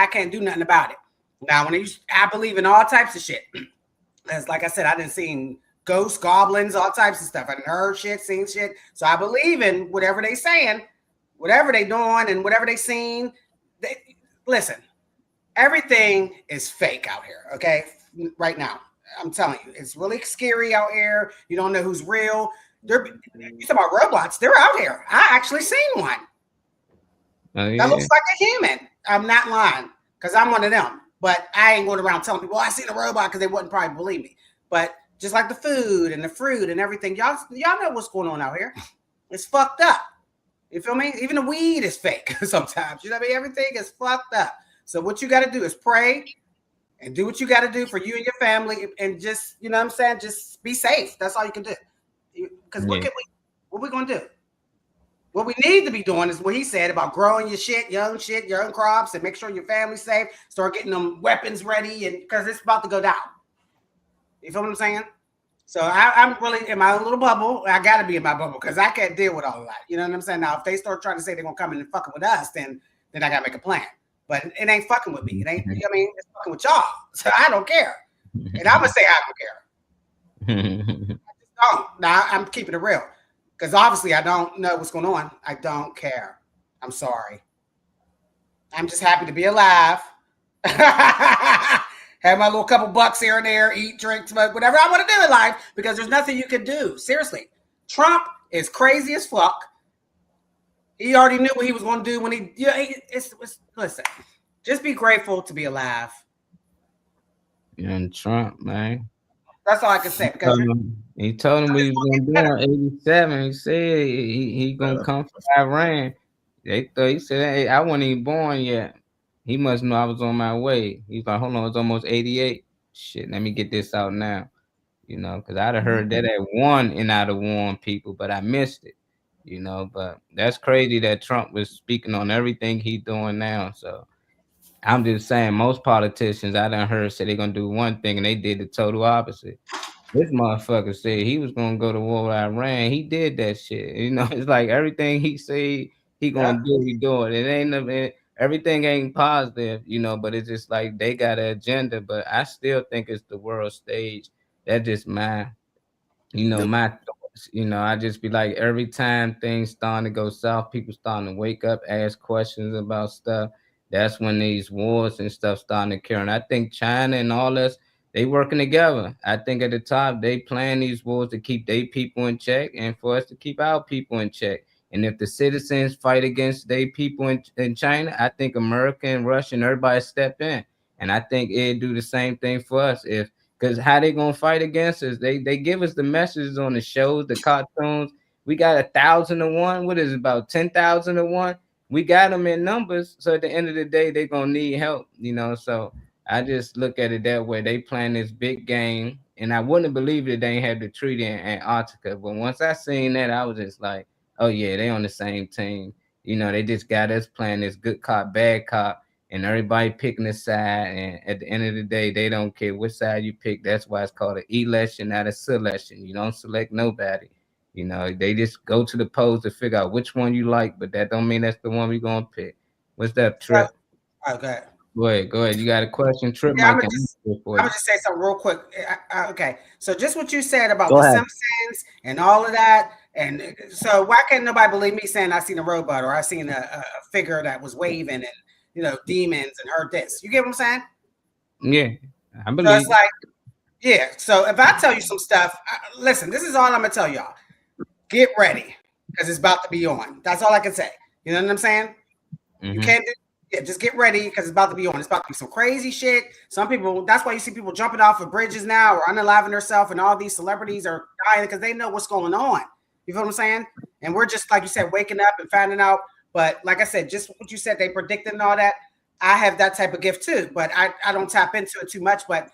can't do nothing about it. Now, I believe in all types of shit. As like I said, I done seen ghosts, goblins, all types of stuff. I done heard shit, seen shit. So I believe in whatever they saying, whatever they doing, and whatever they seen. Listen, everything is fake out here, okay? Right now, I'm telling you, it's really scary out here. You don't know who's real. You talking about robots? They're out here. I actually seen one. Oh, yeah. That looks like a human. I'm not lying because I'm one of them. But I ain't going around telling people, I seen a robot, because they wouldn't probably believe me. But just like the food and the fruit and everything, y'all know what's going on out here. It's fucked up. You feel me? Even the weed is fake sometimes. You know what I mean? Everything is fucked up. So what you got to do is pray and do what you got to do for you and your family, and just, you know what I'm saying? Just be safe. That's all you can do. Because what we going to do? What we need to be doing is what he said about growing your young crops, and make sure your family's safe. Start getting them weapons ready, and because it's about to go down. You feel what I'm saying? So I'm really in my own little bubble. I got to be in my bubble because I can't deal with all of that. You know what I'm saying? Now, if they start trying to say they're going to come in and fucking with us, then I got to make a plan. But it ain't fucking with me. It ain't, I mean, it's fucking with y'all. So I don't care. And I'm going to say I don't care. I just don't. Now, I'm keeping it real because obviously I don't know what's going on. I don't care. I'm sorry. I'm just happy to be alive. Have my little couple bucks here and there, eat, drink, smoke, whatever I want to do in life, because there's nothing you can do. Seriously. Trump is crazy as fuck. He already knew what he was going to do when listen, just be grateful to be alive. And Trump, man. That's all I can say. Because he told him what he was going to do in 87. He said he going to come from Iran. He said, hey, I wasn't even born yet. He must know I was on my way. He's like, hold on, it's almost 88. Shit, let me get this out now. You know, because I'd have heard that at one, and I'd have warned people, but I missed it. You know, but that's crazy that Trump was speaking on everything he's doing now. So I'm just saying, most politicians I done heard say they're going to do one thing, and they did the total opposite. This motherfucker said he was going to go to war with Iran. He did that shit. You know, it's like everything he said he going to do, he doing. It ain't nothing. Everything ain't positive, you know, but it's just like they got an agenda. But I still think it's the world stage. That's just my thoughts. You know, I just be like, every time things starting to go south, people starting to wake up, ask questions about stuff. That's when these wars and stuff starting to occur. And I think China and all this, they working together. I think at the top, they plan these wars to keep their people in check and for us to keep our people in check. And if the citizens fight against their people in China, I think America and Russia and everybody step in. And I think it'd do the same thing for us. Because how they going to fight against us? They give us the messages on the shows, the cartoons. We got 1,000 to 1. What is it, about 10,000 to 1? We got them in numbers. So at the end of the day, they're going to need help, you know. So I just look at it that way. They playing this big game. And I wouldn't believe that they ain't had the treaty in Antarctica. But once I seen that, I was just like, oh, yeah, they on the same team. You know, they just got us playing this good cop, bad cop, and everybody picking a side. And at the end of the day, they don't care which side you pick. That's why it's called an election, not a selection. You don't select nobody. You know, they just go to the polls to figure out which one you like, but that don't mean that's the one we're going to pick. What's that, Trip? Okay. Go ahead. You got a question, Trip? Yeah, I'm gonna just say something real quick. Okay, so just what you said about the Simpsons and all of that, and so why can't nobody believe me saying I seen a robot or I seen a figure that was waving and, you know, demons and heard this? You get what I'm saying? Yeah, I believe. So it's like, yeah. So if I tell you some stuff, listen, this is all I'm gonna tell y'all. Get ready because it's about to be on. That's all I can say. You know what I'm saying? Mm-hmm. You can't do. Yeah, just get ready because it's about to be on. It's about to be some crazy shit. Some people, that's why you see people jumping off of bridges now or unaliving themselves, and all these celebrities are dying because they know what's going on. You feel what I'm saying? And we're just, like you said, waking up and finding out. But like I said, just what you said, they predicted and all that. I have that type of gift too, but I don't tap into it too much. But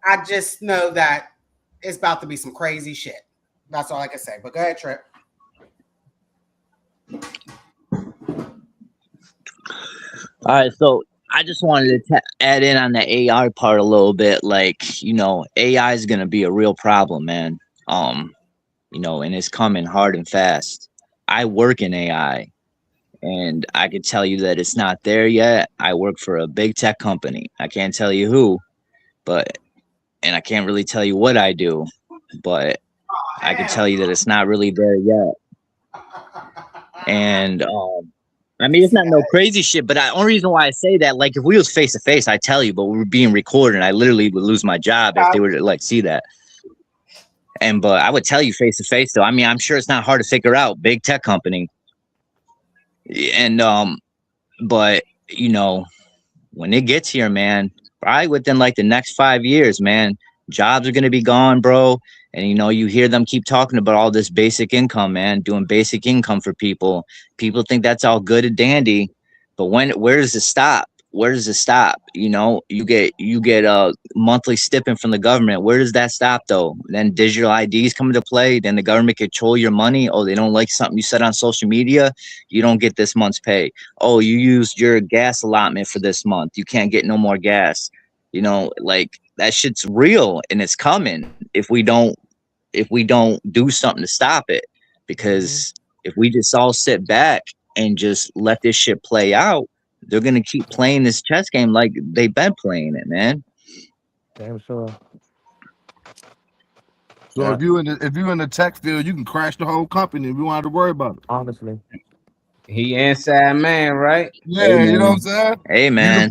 I just know that it's about to be some crazy shit. That's all I can say. But go ahead, Trip. All right, so I just wanted to add in on the AI part a little bit. Like, you know, AI is going to be a real problem, man. You know, and it's coming hard and fast. I work in AI, and I can tell you that it's not there yet. I work for a big tech company. I can't tell you who, and I can't really tell you what I do, but I can tell you that it's not really there yet. And I mean, it's not no crazy shit, but the only reason why I say that, like, if we was face to face, I tell you, but we're being recorded, and I literally would lose my job if they were to like see that. But I would tell you face to face though. I mean, I'm sure it's not hard to figure out. Big tech company. And but you know, when it gets here, man, probably within like the next 5 years, man, jobs are gonna be gone, bro. And you know, you hear them keep talking about all this basic income, man, doing basic income for people. People think that's all good and dandy, but where does it stop? Where does it stop? You know, you get a monthly stipend from the government. Where does that stop though? Then digital IDs come into play. Then the government control your money. Oh, they don't like something you said on social media. You don't get this month's pay. Oh, you used your gas allotment for this month. You can't get no more gas. You know, like that shit's real and it's coming if we don't do something to stop it. Because if we just all sit back and just let this shit play out, they're gonna keep playing this chess game like they've been playing it, man. Damn sure. So if you in the tech field, you can crash the whole company. We won't have to worry about it. Honestly. He inside man, right? Yeah, you know what I'm saying? Hey, man.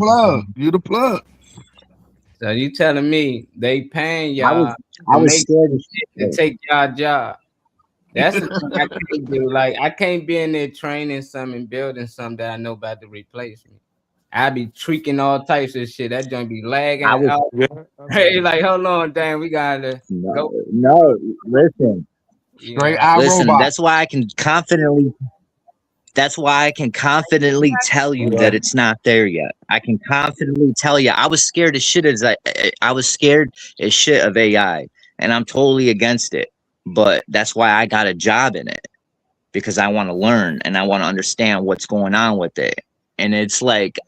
You the plug. So you telling me they paying y'all I was make scared to take y'all job? That's the thing I can't do. Like I can't be in there training something, building something that I know about to replace me. I be tweaking all types of shit. That joint be lagging. Hey, like hold on, damn, we gotta go. No, listen. Straight Listen, robot. that's why I can confidently tell you that it's not there yet. I can confidently tell you. I was scared as shit of AI, and I'm totally against it. But that's why I got a job in it, because I want to learn and I want to understand what's going on with it. And it's like,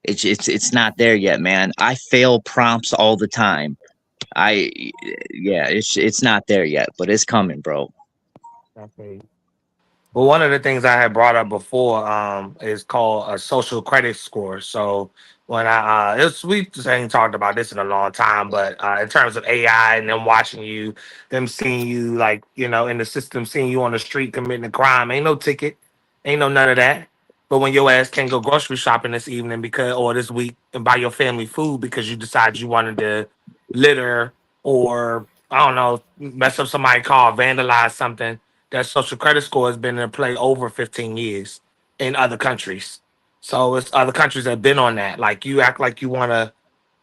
it's not there yet, man. I fail prompts all the time. It's not there yet, but it's coming, bro. Okay. Well, one of the things I had brought up before is called a social credit score. So when we just ain't talked about this in a long time, but in terms of AI and them watching you, them seeing you like, you know, in the system, seeing you on the street committing a crime, ain't no ticket, ain't no none of that. But when your ass can't go grocery shopping this evening or this week and buy your family food because you decided you wanted to litter or I don't know, mess up somebody's car, vandalize something, that social credit score has been in play over 15 years in other countries. So it's other countries that have been on that. Like you act like you want to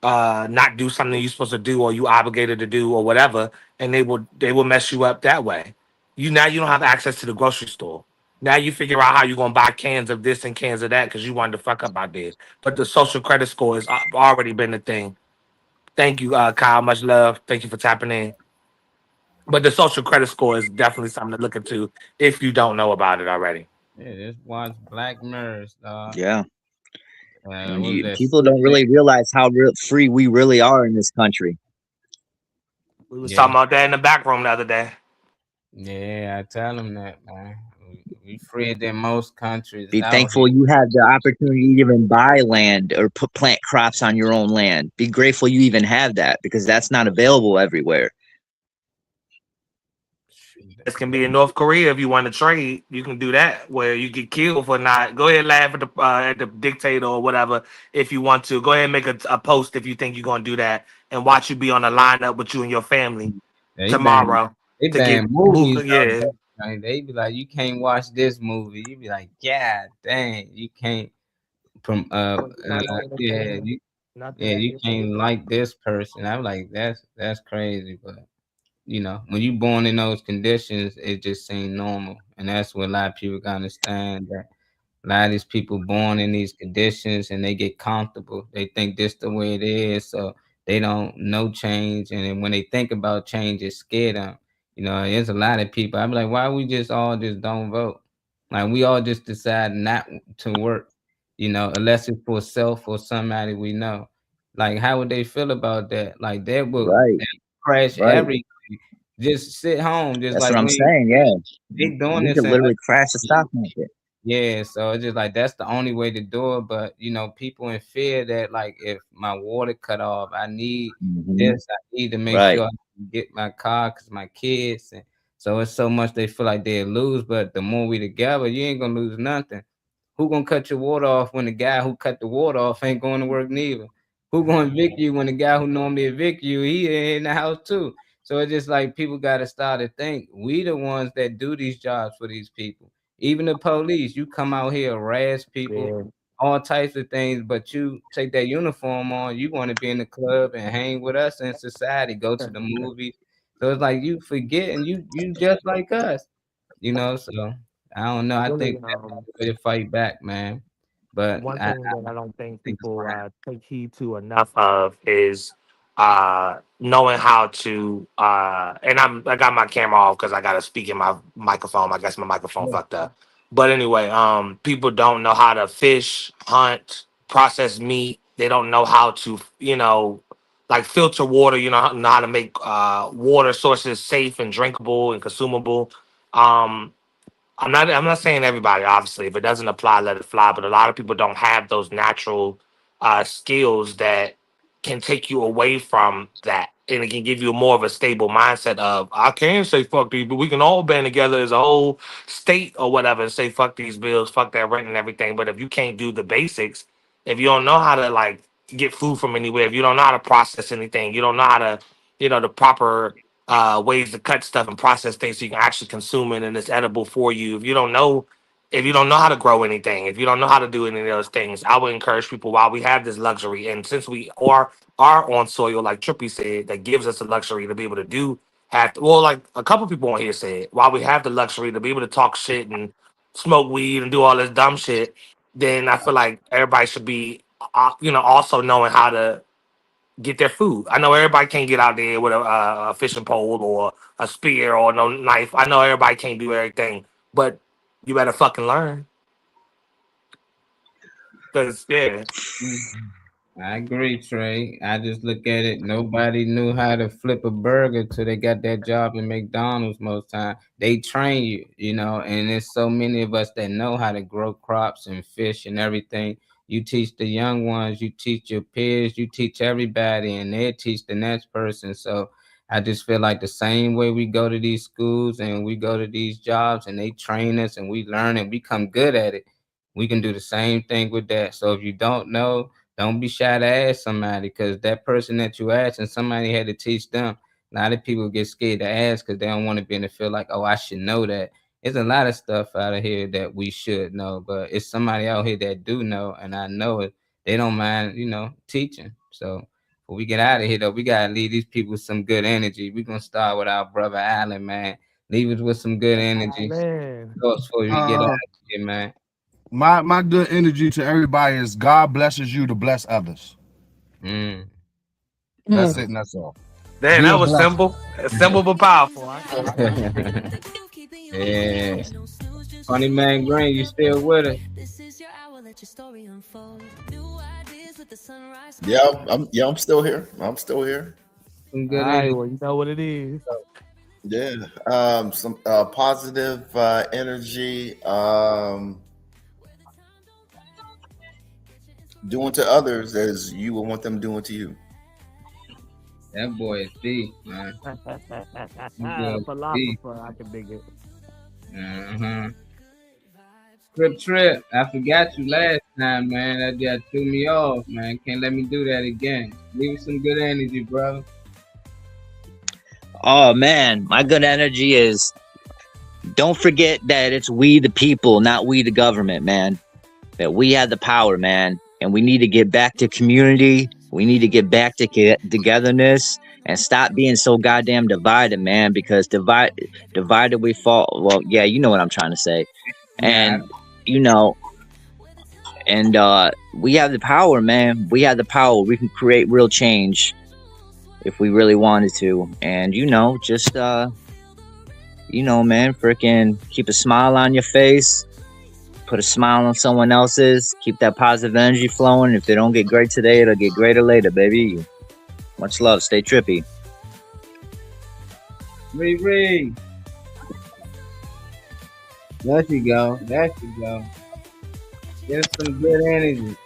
not do something you're supposed to do or you obligated to do or whatever, and they will mess you up that way. You don't have access to the grocery store. Now you figure out how you're gonna buy cans of this and cans of that because you wanted to fuck up out there. But the social credit score has already been a thing. Thank you, Kyle. Much love. Thank you for tapping in. But the social credit score is definitely something to look into if you don't know about it already. Yeah, just watch Black Mirrors, dog. Yeah. And People don't really realize how free we really are in this country. We was talking about that in the back room the other day. Yeah, I tell them that, man. We freer than most countries. Be thankful you have the opportunity to even buy land or plant crops on your own land. Be grateful you even have that, because that's not available everywhere. This can be in North Korea if you want to trade. You can do that where you get killed for not. Go ahead and laugh at the dictator or whatever if you want to. Go ahead and make a post if you think you're going to do that, and watch you be on a lineup with you and your family tomorrow. They ban movies. Yeah. Like, they be like, you can't watch this movie. You be like, God dang, you can't. You can't like this person. I'm like, that's crazy, but. You know, when you born in those conditions, it just seems normal. And that's what a lot of people gotta understand, that a lot of these people born in these conditions and they get comfortable. They think this the way it is, so they don't know change. And then when they think about change, it scared them. You know, there's a lot of people. I'm like, why we just don't vote? Like we all just decide not to work, you know, unless it's for self or somebody we know. Like, how would they feel about that? Like they would crash everything. Just sit home. Just that's like what I'm saying. Yeah, they doing you this. could literally crash the stock market. Yeah, so it's just like that's the only way to do it. But you know, people in fear that like if my water cut off, I need this. I need to make sure I can get my car because my kids. And so it's so much they feel like they lose. But the more we together, you ain't gonna lose nothing. Who gonna cut your water off when the guy who cut the water off ain't going to work neither? Who gonna evict you when the guy who normally evict you, he in the house too? So it's just like people got to start to think we the ones that do these jobs for these people. Even the police, you come out here, harass people, all types of things, but you take that uniform on, you want to be in the club and hang with us in society, go to the movies. So it's like you forget and you just like us, you know. So I don't know. I Really, think that's the way to fight back, man. But one I thing that I don't think think it's people gonna happen. take heed to Enough enough. of is knowing how to and I got my camera off because I got to speak in my microphone. I guess my microphone fucked up. But anyway, people don't know how to fish, hunt, process meat. They don't know how to, like filter water. Know how to make water sources safe and drinkable and consumable. Um, I'm not saying everybody, obviously. If it doesn't apply, let it fly. But a lot of people don't have those natural skills that can take you away from that. And it can give you more of a stable mindset of I can say fuck these, but we can all band together as a whole state or whatever and say fuck these bills, fuck that rent and everything. But if you can't do the basics, if you don't know how to like get food from anywhere, if you don't know how to process anything, you don't know how to, the proper ways to cut stuff and process things so you can actually consume it and it's edible for you. If you don't know how to grow anything, if you don't know how to do any of those things, I would encourage people while we have this luxury, and since we are on soil, like Trippy said, that gives us the luxury to be able to like a couple people on here said, while we have the luxury to be able to talk shit and smoke weed and do all this dumb shit, then I feel like everybody should be, also knowing how to get their food. I know everybody can't get out there with a fishing pole or a spear or no knife. I know everybody can't do everything, but you better fucking learn. Cause yeah, I agree, Trey. I just look at it. Nobody knew how to flip a burger till they got that job in McDonald's. Most time they train you, and there's so many of us that know how to grow crops and fish and everything. You teach the young ones, you teach your peers, you teach everybody, and they teach the next person. So I just feel like the same way we go to these schools and we go to these jobs and they train us and we learn and become good at it. We can do the same thing with that. So if you don't know, don't be shy to ask somebody, because that person that you ask and somebody had to teach them. A lot of people get scared to ask because they don't want to be in the feel like, oh, I should know that. There's a lot of stuff out of here that we should know, but it's somebody out here that do know, and I know it. They don't mind, teaching. So when we get out of here, though, we gotta leave these people with some good energy. We're gonna start with our brother Allen, man. Leave us with some good energy. Man, Thoughts before we get out of here, man. My good energy to everybody is God blesses you to bless others. That's it, and that's all. damn, Be a that was blessing. simple but powerful. Yeah. Funny Man Green, you still with us? Yeah, I'm still here. I'm still here. Some all good right, energy. well, you know what it is. Yeah. Some positive energy. Doing to others as you would want them doing to you. That boy is deep, man. Philosopher, I can dig it. Trip. I forgot you last time, man. That just threw me off, man. Can't let me do that again. Leave some good energy, brother. Oh man, my good energy is don't forget that it's we the people, not we the government, man. That we have the power, man. And we need to get back to community. We need to get back to togetherness and stop being so goddamn divided, man. Because divided we fall. Well, yeah, you know what I'm trying to say. And we have the power, man. We have the power. We can create real change if we really wanted to. And just man, freaking keep a smile on your face. Put a smile on someone else's. Keep that positive energy flowing. If they don't get great today, it'll get greater later, baby. Much love. Stay trippy. Riri. There you go. Get some good energy.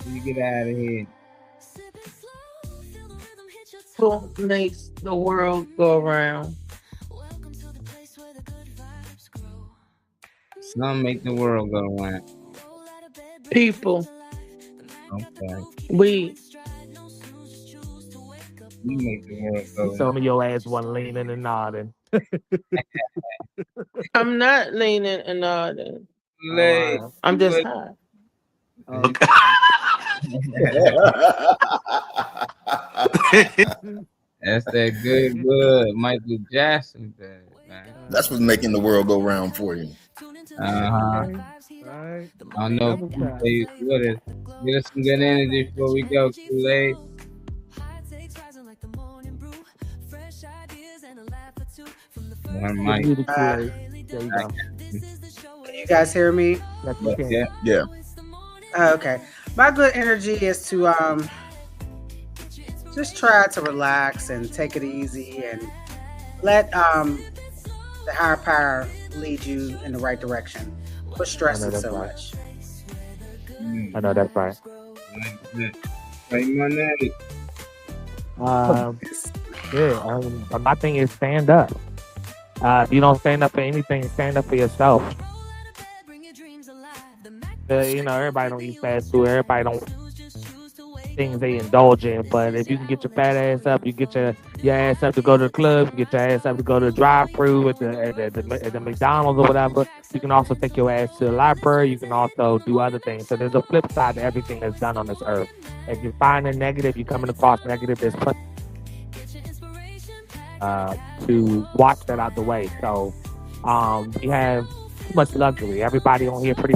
You get out of here. What makes the world go around? Some make the world go around. People. Okay. We. You make the world go. Some of your ass wasn't leaning and nodding. I'm not leaning and nodding. Lay. I'm just high. That's that good Michael Jackson, man. That's what's making the world go round for you. I know. Get us some good energy before we go. Kool-Aid. One mic. Can you guys hear me? Yeah. Okay. My good energy is to just try to relax and take it easy and let the higher power lead you in the right direction. Quit stressing so much. I know that's right. My thing is stand up. If you don't stand up for anything, stand up for yourself. Everybody don't eat fast food. Everybody don't things they indulge in. But if you can get your fat ass up, you get your ass up to go to the club, you get your ass up to go to the drive-thru at the McDonald's or whatever. You can also take your ass to the library. You can also do other things. So there's a flip side to everything that's done on this earth. If you're finding negative, you're coming across negative, there's plenty to watch that out the way. So we have too much luxury. Everybody on here pretty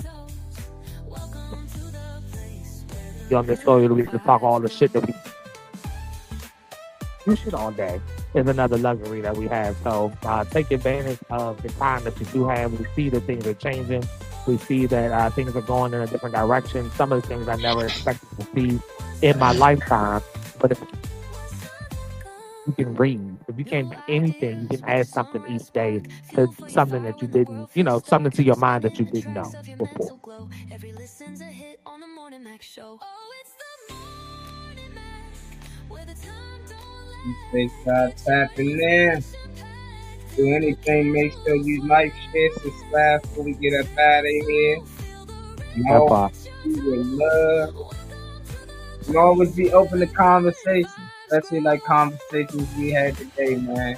on this story we can talk all the shit that we shit all day is another luxury that we have. So take advantage of the time that you do have. We see that things are changing. We see that things are going in a different direction. Some of the things I never expected to see in my lifetime. But if you can read, if you can't do anything, you can add something each day to something that you didn't, something to your mind that you didn't know before. You start tapping in. Do anything, make sure you like, share, subscribe before we get up out of here. You would love. You always be open to conversation, especially like conversations we had today, man.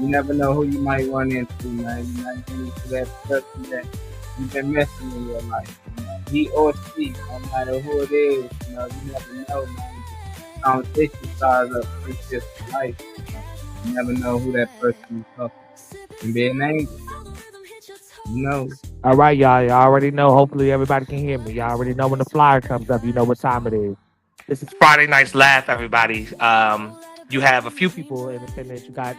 You never know who you might run into, man. You might run into that person that you've been missing in your life. He or she, no matter who it is, you never know, man. Conversation starts up friendship for life. You never know who that person is talking to. Can be an angel. All right, y'all. Y'all already know. Hopefully everybody can hear me. Y'all already know when the flyer comes up. You know what time it is. This is Friday Night's Laugh, everybody. You have a few people in attendance. You got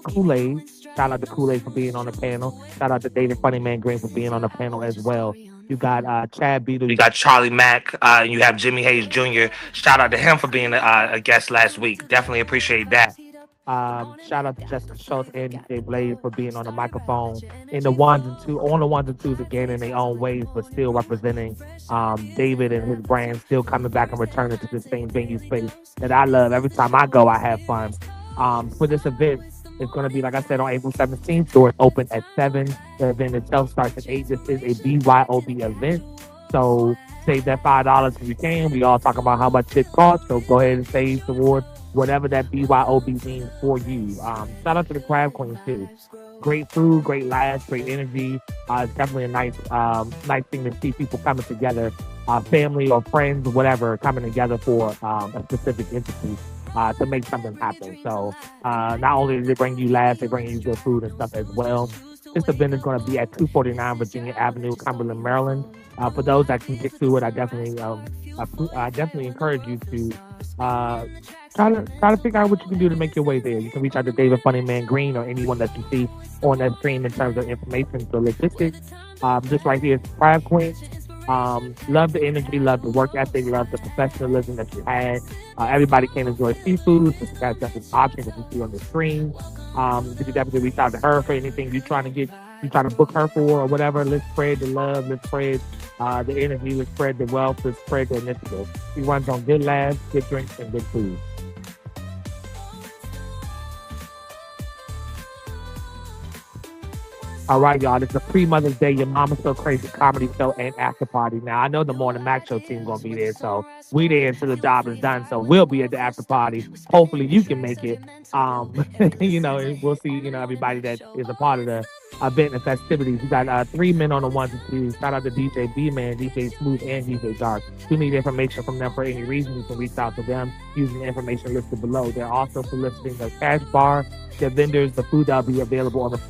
Kool-Aid. Shout out to Kool-Aid for being on the panel. Shout out to David Funnyman Green for being on the panel as well. You got Chad Beadle. You got Charlie Mack. You have Jimmy Hayes Jr. Shout out to him for being a guest last week. Definitely appreciate that. Shout out to Jessica Schultz and DJ Blade for being on the microphone on the ones and twos again in their own ways, but still representing David and his brand, still coming back and returning to the same venue space that I love. Every time I go, I have fun. For this event, it's going to be, like I said, on April 17th. Doors open at 7. The event itself starts at 8. This is a BYOB event. So save that $5 if you can. We all talk about how much it costs. So go ahead and save towards whatever that BYOB means for you. Shout out to the Crab Queen too. Great food, great laughs, great energy. It's definitely a nice thing to see people coming together, family or friends or whatever, coming together for a specific entity to make something happen. So not only do they bring you laughs, they bring you good food and stuff as well. This event is going to be at 249 Virginia Avenue, Cumberland, Maryland. For those that can get to it, I definitely encourage you to try to figure out what you can do to make your way there. You can reach out to David Funnyman Green or anyone that you see on that stream in terms of information for logistics. Just right here is Crab Queen. Love the energy, love the work ethic, love the professionalism that you had. Everybody can enjoy seafood. So you guys got this option that you see on the screen. You can definitely reach out to her for anything you're trying to book her for or whatever. Let's spread the love, let's spread the energy, let's spread the wealth, let's spread the initiative. She runs on good laughs, good drinks, and good food. All right, y'all. It's a pre-Mother's Day, Your Mama's So Crazy comedy show and after party. Now, I know the Morning Mac Show team going to be there, so we there until the job is done. So we'll be at the after party. Hopefully you can make it. You know, and we'll see, you know, everybody that is a part of the event and festivities. We got 3 men on the ones and twos. Shout out to DJ B-Man, DJ Smooth, and DJ Dark. If you need information from them for any reason, you can reach out to them using the information listed below. They're also soliciting the cash bar, their vendors, the food that'll be available on the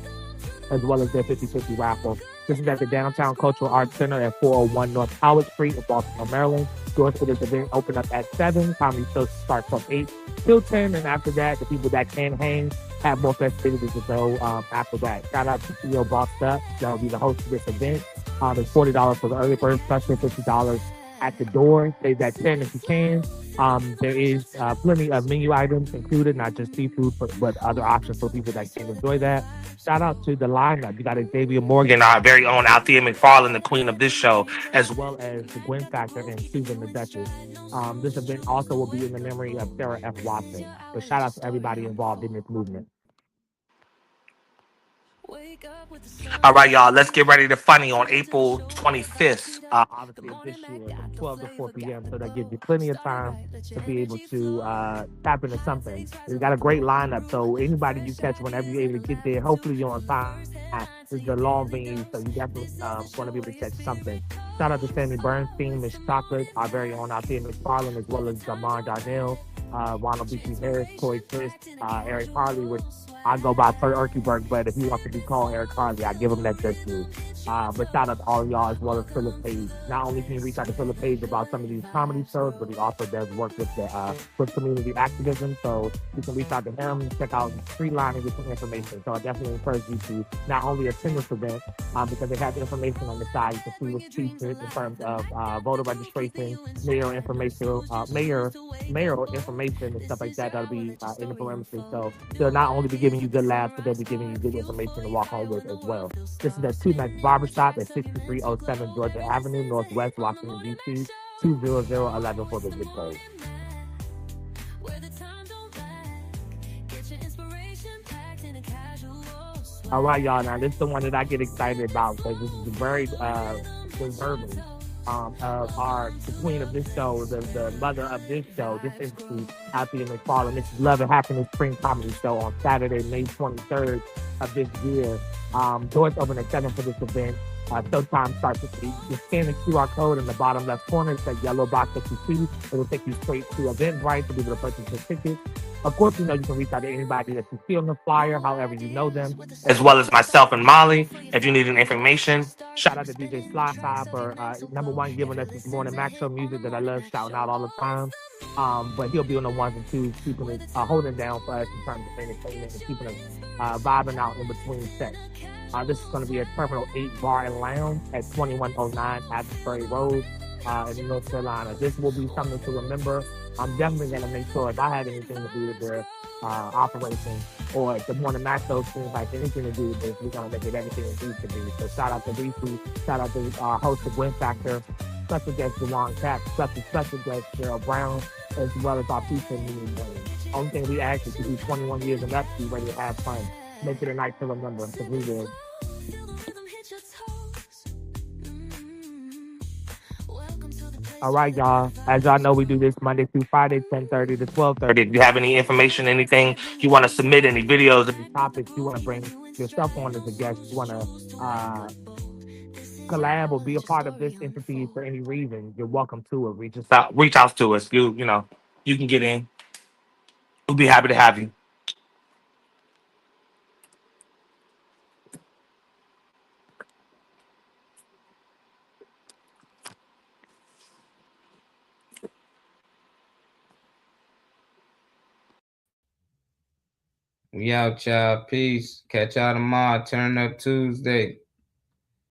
as well as their 50/50 raffle. This is at the Downtown Cultural Arts Center at 401 North Howard Street in Baltimore, Maryland. Doors for this event open up at 7. Comedy shows start from 8 till 10. And after that, the people that can hang have more festivities to go after that. Shout out to CEO Bossed Up. That will be the host of this event. It's $40 for the early bird special, $50 at the door. Stay that 10 if you can. There is plenty of menu items included, not just seafood, but other options for people that can enjoy that. Shout out to the lineup. You got Xavier Morgan, Our very own Althea McFarlane, the queen of this show, as well as the Gwen Factor and Susan the Duchess. This event also will be in the memory of Sarah F. Watson. But shout out to everybody involved in this movement. All right, y'all. Let's get ready to funny on April 25th. Obviously, this year from 12 to 4 p.m. So that gives you plenty of time to be able to tap into something. We've got a great lineup. So anybody you catch whenever you're able to get there, hopefully you're on time. This is a long venue, so you definitely want to be able to catch something. Shout out to Sammy Bernstein, Miss Chocolate, our very own Althea McFarlane, as well as Jamar Darnell, Ronald B.C. Harris, Corey Chris, Eric Harley, which I go by Sir Erkeberg, but if he wants to be called Eric Harley, I give him that just too. But shout out to all of y'all as well as Philip Page. Not only can you reach out to Philip Page about some of these comedy shows, but he also does work with the with community activism. So you can reach out to him, check out Streetline and get some information. So I definitely encourage you to not only attend this event, because they have the information on the side. You can see what's featured in terms of voter registration, mayoral information and stuff like that. That'll be in the perimeter. So they'll not only be giving you good laughs, but they'll be giving you good information to walk home with as well. This is at 2 Max Barbershop at 6307 Georgia Avenue, Northwest Washington, D.C. 20011 for the zip code. All right, y'all. Now, this is the one that I get excited about because this is very deserving of the queen of this show, the mother of this show. This is Althea McFarlane. This is Love and Happiness Spring Comedy Show on Saturday, May 23rd of this year. Doors open at 7 for this event. Showtime starts at 8. You scan the QR code in the bottom left corner. It's that yellow box that you see. It will take you straight to Eventbrite to be able to purchase your ticket. Of course, you know you can reach out to anybody that you see on the flyer, however you know them. As well as myself and Molly, if you need any information. Shout out to DJ Sly Top for number one giving us this Morning Mac Show music that I love shouting out all the time. But he'll be on the ones and twos, keeping it holding it down for us in terms of entertainment and keeping us vibing out in between sets. This is going to be at Terminal 8 Bar and Lounge at 2109 Asbury Road in North Carolina. This will be something to remember. I'm definitely going to make sure if I have anything to do with their operation or if the Morning Mac Show seems like anything to do with this, we're going to make it everything it needs to be. So shout out to Reese, shout out to our host of Gwen Factor, special guest Dewan Cap, special guest Gerald Brown, as well as our feature Mimi Wayne. Only thing we ask is to be 21 years and up to be ready to have fun. Make it a night to remember, because we will. All right, y'all. As y'all know, we do this Monday through Friday, 10:30 to 12:30. If you have any information, anything you want to submit, any videos, any topics you want to bring yourself on as a guest, you want to collab or be a part of this entity for any reason, you're welcome to it. Reach out to us. You know, you can get in. We'll be happy to have you. We out, y'all. Peace. Catch y'all tomorrow. Turn Up Tuesday.